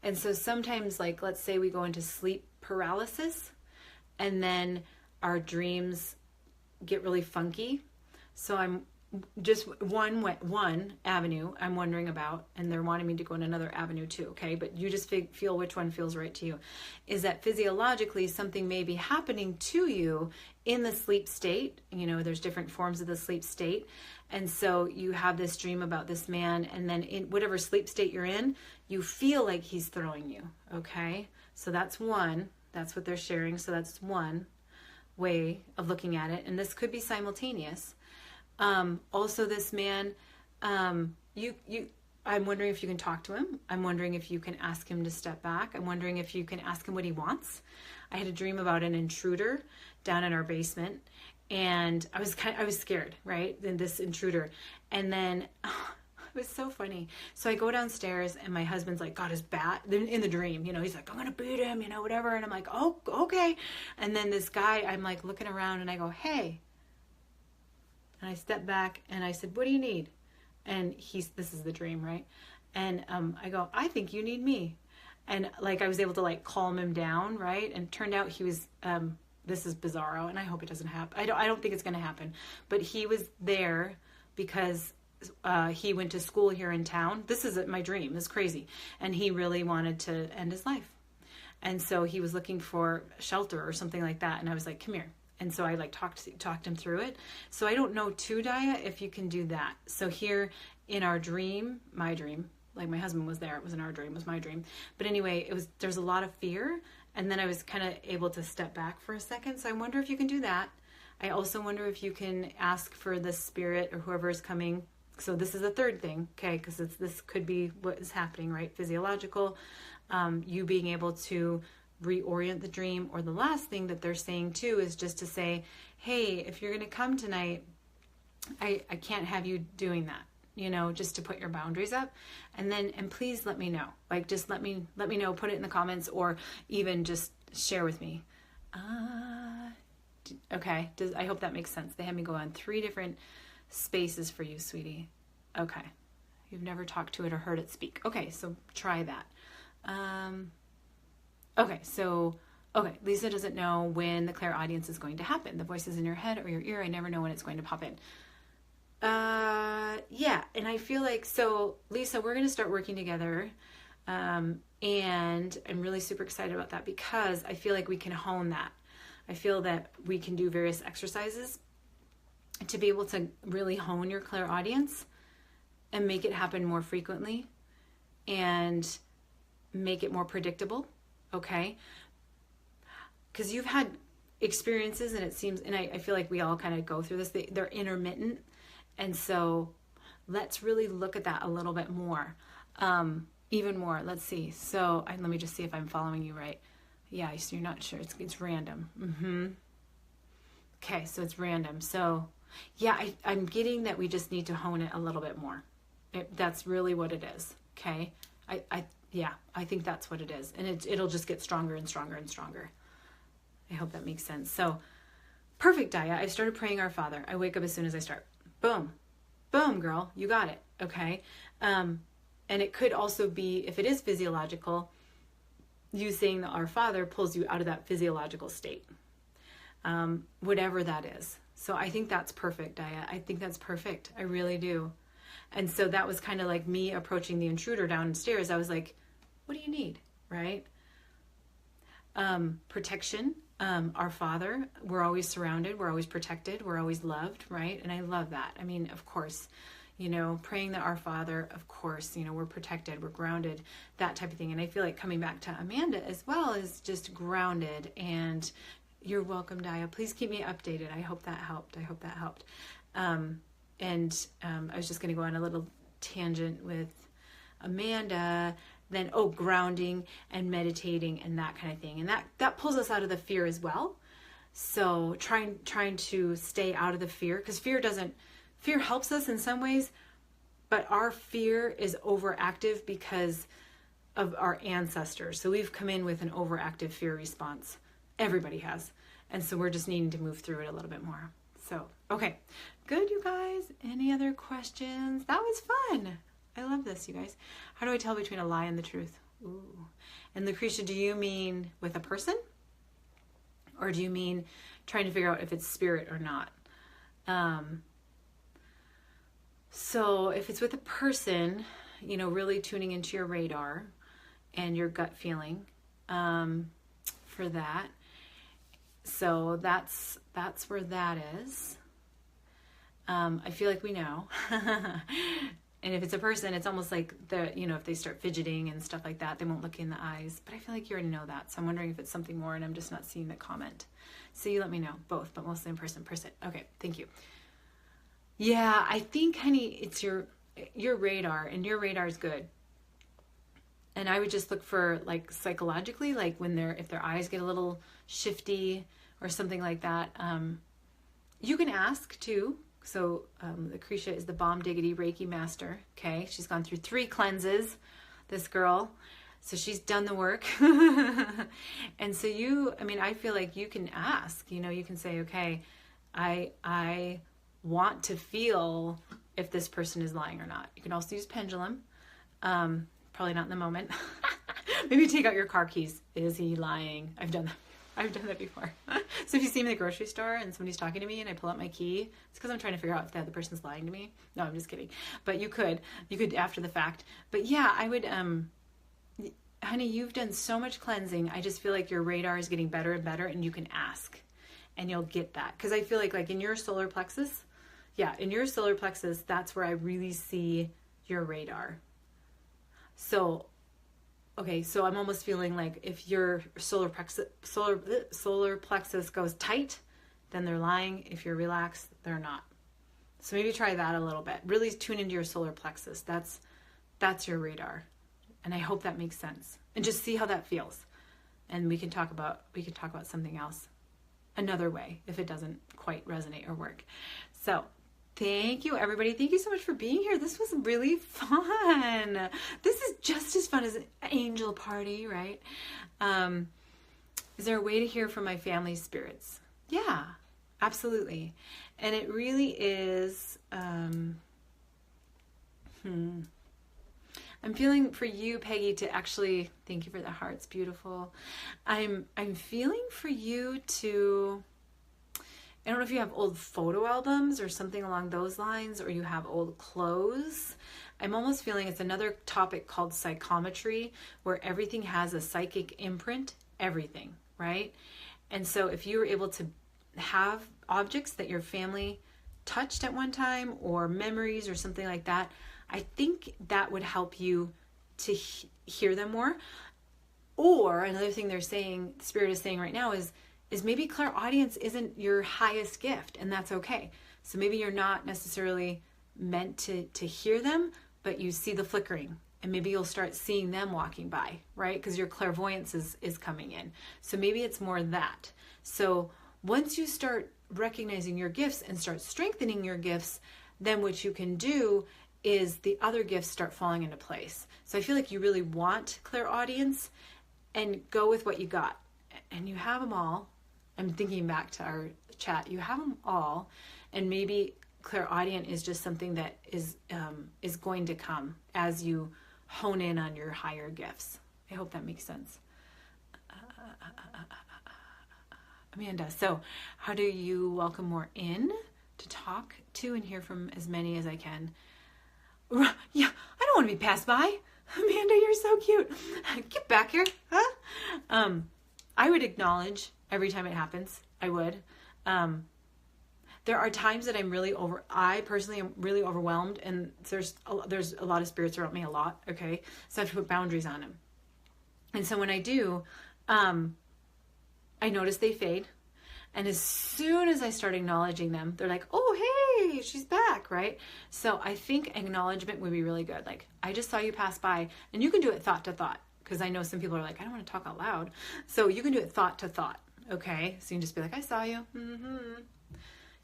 And so sometimes, like, let's say we go into sleep paralysis and then our dreams get really funky. So I'm just one avenue I'm wondering about, and they're wanting me to go in another avenue too, okay? But you just feel which one feels right to you. Is that physiologically something may be happening to you in the sleep state? You know, there's different forms of the sleep state. And so you have this dream about this man, and then in whatever sleep state you're in, you feel like he's throwing you, okay? So that's one. That's what they're sharing. So that's one way of looking at it. And this could be simultaneous. Also this man, I'm wondering if you can talk to him. I'm wondering if you can ask him to step back. I'm wondering if you can ask him what he wants. I had a dream about an intruder down in our basement, and I was scared, right? Then this intruder. And then it was so funny. So I go downstairs and my husband's like got his bat in the dream, he's like, I'm gonna beat him, whatever. And I'm like, oh, okay. And then this guy, I'm like looking around and I go, hey. And I step back and I said, what do you need? And this is the dream, right? And I go, I think you need me. And like I was able to like calm him down, right? And it turned out he was this is bizarro, and I hope it doesn't happen. I don't think it's going to happen. But he was there because he went to school here in town. This is my dream. It's crazy. And he really wanted to end his life. And so he was looking for shelter or something like that. And I was like, come here. And so I like talked him through it. So I don't know too, Daya, if you can do that. So here in our dream, my dream, like my husband was there. It wasn't our dream, it was my dream. But anyway, there's a lot of fear. And then I was kind of able to step back for a second. So I wonder if you can do that. I also wonder if you can ask for the spirit or whoever is coming. So this is the third thing, okay? Because this could be what is happening, right? Physiological, you being able to reorient the dream. Or the last thing that they're saying too is just to say, hey, if you're going to come tonight, I can't have you doing that. Just to put your boundaries up, and please let me know. Like, just let me know. Put it in the comments, or even just share with me. Okay. I hope that makes sense. They had me go on 3 different spaces for you, sweetie. Okay. You've never talked to it or heard it speak. Okay, so try that. Okay. Lisa doesn't know when the clairaudience is going to happen. The voice is in your head or your ear. I never know when it's going to pop in. Yeah, and I feel like, so Lisa, we're going to start working together, and I'm really super excited about that because I feel like we can hone that. I feel that we can do various exercises to be able to really hone your clairaudience and make it happen more frequently and make it more predictable, okay? Because you've had experiences, and it seems, and I feel like we all kind of go through this, they're intermittent. And so let's really look at that a little bit more, even more. Let's see. So let me just see if I'm following you right. Yeah, so you're not sure. It's random. Okay, so it's random. So yeah, I'm getting that we just need to hone it a little bit more. That's really what it is. Okay. I think that's what it is. And it'll just get stronger and stronger and stronger. I hope that makes sense. So perfect, Daya. I've started praying Our Father. I wake up as soon as I start. Boom. Boom, girl. You got it. Okay. And it could also be, if it is physiological, you saying that Our Father pulls you out of that physiological state. Whatever that is. So I think that's perfect, Daya. I think that's perfect. I really do. And so that was kind of like me approaching the intruder downstairs. I was like, what do you need? Right? Protection. Our Father, we're always surrounded, we're always protected, we're always loved, right? And I love that. I mean, of course, praying that Our Father, of course, we're protected, we're grounded, that type of thing. And I feel like coming back to Amanda as well is just grounded. And you're welcome, Daya. Please keep me updated. I hope that helped. I was just going to go on a little tangent with Amanda. Then, grounding and meditating and that kind of thing. And that pulls us out of the fear as well. So trying to stay out of the fear, because fear helps us in some ways, but our fear is overactive because of our ancestors. So we've come in with an overactive fear response. Everybody has. And so we're just needing to move through it a little bit more. So, okay. Good, you guys. Any other questions? That was fun. I love this, you guys. How do I tell between a lie and the truth? Ooh. And Lucretia, do you mean with a person? Or do you mean trying to figure out if it's spirit or not? So if it's with a person, really tuning into your radar and your gut feeling for that. So that's where that is. I feel like we know. And if it's a person, it's almost like if they start fidgeting and stuff like that, they won't look in the eyes. But I feel like you already know that. So I'm wondering if it's something more and I'm just not seeing the comment. So you let me know. Both, but mostly in person. Okay, thank you. Yeah, I think, honey, it's your radar, and your radar is good. And I would just look for, like, psychologically, like if their eyes get a little shifty or something like that, You can ask too. So Lucretia is the Bomb Diggity Reiki master. Okay, she's gone through 3 cleanses, this girl. So she's done the work. And so I feel like you can ask, you can say, okay, I want to feel if this person is lying or not. You can also use pendulum. Probably not in the moment. Maybe take out your car keys. Is he lying? I've done that before. So if you see me in the grocery store and somebody's talking to me and I pull out my key, it's because I'm trying to figure out if the other person's lying to me. No, I'm just kidding. But you could after the fact. But yeah, I would, honey, you've done so much cleansing. I just feel like your radar is getting better and better, and you can ask and you'll get that. Because I feel like in your solar plexus, that's where I really see your radar. So, okay, so I'm almost feeling like if your solar plexus goes tight, then they're lying. If you're relaxed, they're not. So maybe try that a little bit. Really tune into your solar plexus. That's your radar. And I hope that makes sense. And just see how that feels. And we can talk about something else another way if it doesn't quite resonate or work. So thank you, everybody. Thank you so much for being here. This was really fun. This is just as fun as an angel party, right? Is there a way to hear from my family spirits? Yeah, absolutely. And it really is, I'm feeling for you, Peggy, to actually, thank you for the hearts, beautiful. I'm feeling for you to, I don't know if you have old photo albums or something along those lines, or you have old clothes. I'm almost feeling it's another topic called psychometry, where everything has a psychic imprint, everything, right? And so if you were able to have objects that your family touched at one time, or memories or something like that, I think that would help you to hear them more. Or another thing they're saying, Spirit is saying right now is maybe clairaudience isn't your highest gift, and that's okay. So maybe you're not necessarily meant to hear them, but you see the flickering, and maybe you'll start seeing them walking by, right? Because your clairvoyance is coming in. So maybe it's more that. So once you start recognizing your gifts and start strengthening your gifts, then what you can do is the other gifts start falling into place. So I feel like you really want clairaudience, and go with what you got. And you have them all. I'm thinking back to our chat. You have them all, and maybe clairaudient is just something that is going to come as you hone in on your higher gifts. I hope that makes sense. Amanda, so how do you welcome more in to talk to and hear from as many as I can? Yeah, I don't want to be passed by. Amanda, you're so cute. Get back here. Huh? I would acknowledge every time it happens. I would. There are times that I personally am really overwhelmed, and there's a lot of spirits around me a lot, okay? So I have to put boundaries on them. And so when I do, I notice they fade. And as soon as I start acknowledging them, they're like, oh, hey, she's back, right? So I think acknowledgement would be really good. Like, I just saw you pass by, and you can do it thought to thought, because I know some people are like, I don't want to talk out loud. So you can do it thought to thought, okay? So you can just be like, I saw you.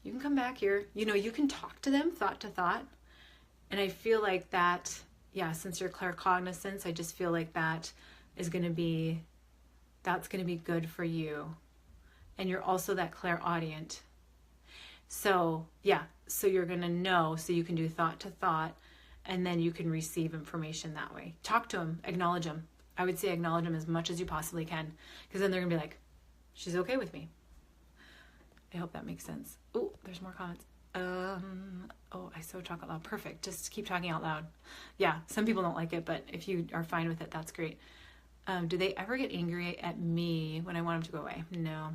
You can come back here. You can talk to them thought to thought. And I feel like that, yeah, since you're claircognizance, I just feel like that's going to be good for you. And you're also that clairaudient. So, yeah, so you're going to know, so you can do thought to thought, and then you can receive information that way. Talk to them, acknowledge them. I would say acknowledge them as much as you possibly can, because then they're going to be like, she's okay with me. I hope that makes sense. Oh, there's more comments. I so talk out loud. Perfect. Just keep talking out loud. Yeah, some people don't like it, but if you are fine with it, that's great. Do they ever get angry at me when I want them to go away? No.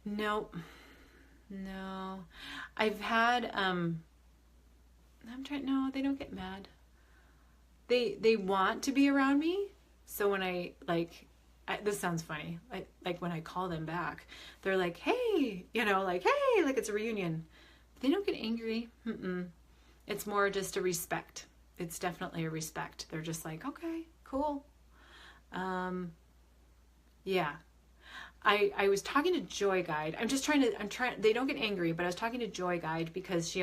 Nope. No. I've had, no, they don't get mad. They want to be around me. So when this sounds funny. Like when I call them back, they're like, hey, like it's a reunion. They don't get angry. It's more just a respect. It's definitely a respect. They're just like, okay, cool. Yeah. I was talking to Joy Guide. They don't get angry, but I was talking to Joy Guide because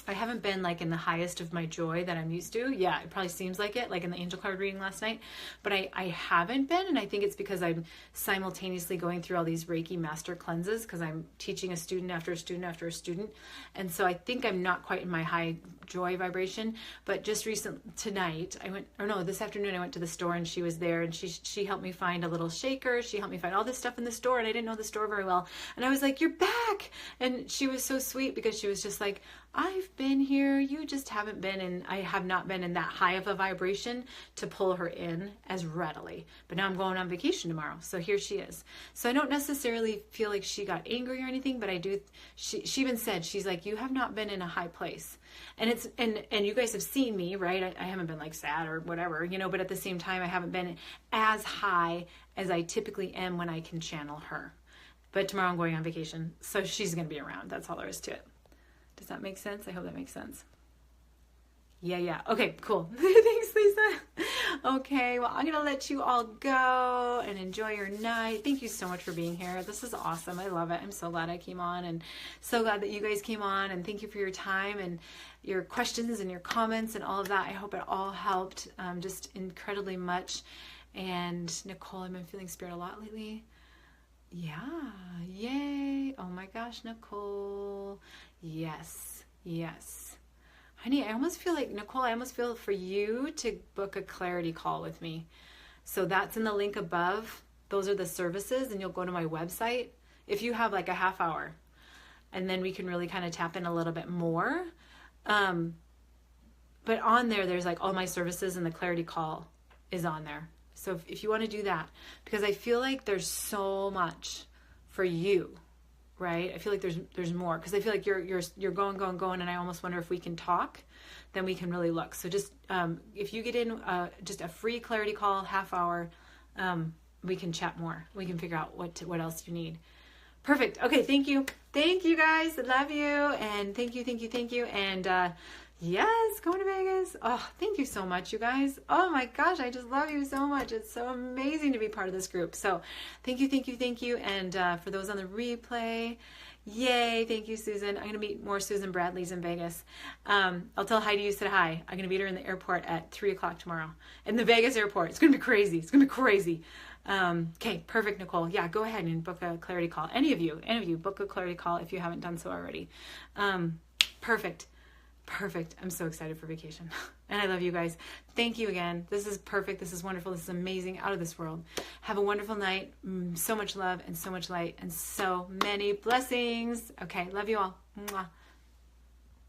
I haven't been like in the highest of my joy that I'm used to. Yeah, it probably seems like it, like in the angel card reading last night, but I haven't been. And I think it's because I'm simultaneously going through all these Reiki master cleanses because I'm teaching a student after a student after a student. And so I think I'm not quite in my high joy vibration, but just this afternoon I went to the store and she was there and she helped me find a little shaker. She helped me find all this stuff in the store and I didn't know the store very well. And I was like, "You're back." And she was so sweet because she was just like, "I've been here, you just haven't been," and I have not been in that high of a vibration to pull her in as readily. But now I'm going on vacation tomorrow, so here she is. So I don't necessarily feel like she got angry or anything, but I do. She even said, she's like, "You have not been in a high place," and and you guys have seen me, right? I haven't been like sad or whatever, but at the same time, I haven't been as high as I typically am when I can channel her. But tomorrow I'm going on vacation, so she's going to be around. That's all there is to it. Does that make sense? I hope that makes sense. Yeah. Okay, cool. Thanks, Lisa. Okay, well, I'm going to let you all go and enjoy your night. Thank you so much for being here. This is awesome. I love it. I'm so glad I came on and so glad that you guys came on, and thank you for your time and your questions and your comments and all of that. I hope it all helped just incredibly much. And Nicole, I've been feeling spirit a lot lately. Yeah, yay. Oh my gosh, Nicole. Yes. Honey, I almost feel like, Nicole, I almost feel for you to book a clarity call with me. So that's in the link above. Those are the services, and you'll go to my website if you have like a half hour. And then we can really kind of tap in a little bit more. But on there's like all my services, and the clarity call is on there. So if you want to do that, because I feel like there's so much for you, right? I feel like there's more, because I feel like you're going, and I almost wonder if we can talk, then we can really look. So just if you get in just a free clarity call, half hour, we can chat more. We can figure out what else you need. Perfect. Okay, thank you guys. I love you, and thank you. And yes, going to Vegas. Oh, thank you so much, you guys. Oh my gosh, I just love you so much. It's so amazing to be part of this group. So thank you. And for those on the replay, yay, thank you, Susan. I'm going to meet more Susan Bradleys in Vegas. I'll tell Heidi you said hi. I'm going to meet her in the airport at 3 o'clock tomorrow in the Vegas airport. It's going to be crazy. Okay, perfect, Nicole. Yeah, go ahead and book a clarity call. Any of you, book a clarity call if you haven't done so already. Perfect. I'm so excited for vacation. And I love you guys. Thank you again. This is perfect. This is wonderful. This is amazing. Out of this world. Have a wonderful night. So much love and so much light and so many blessings. Okay, love you all. Mwah.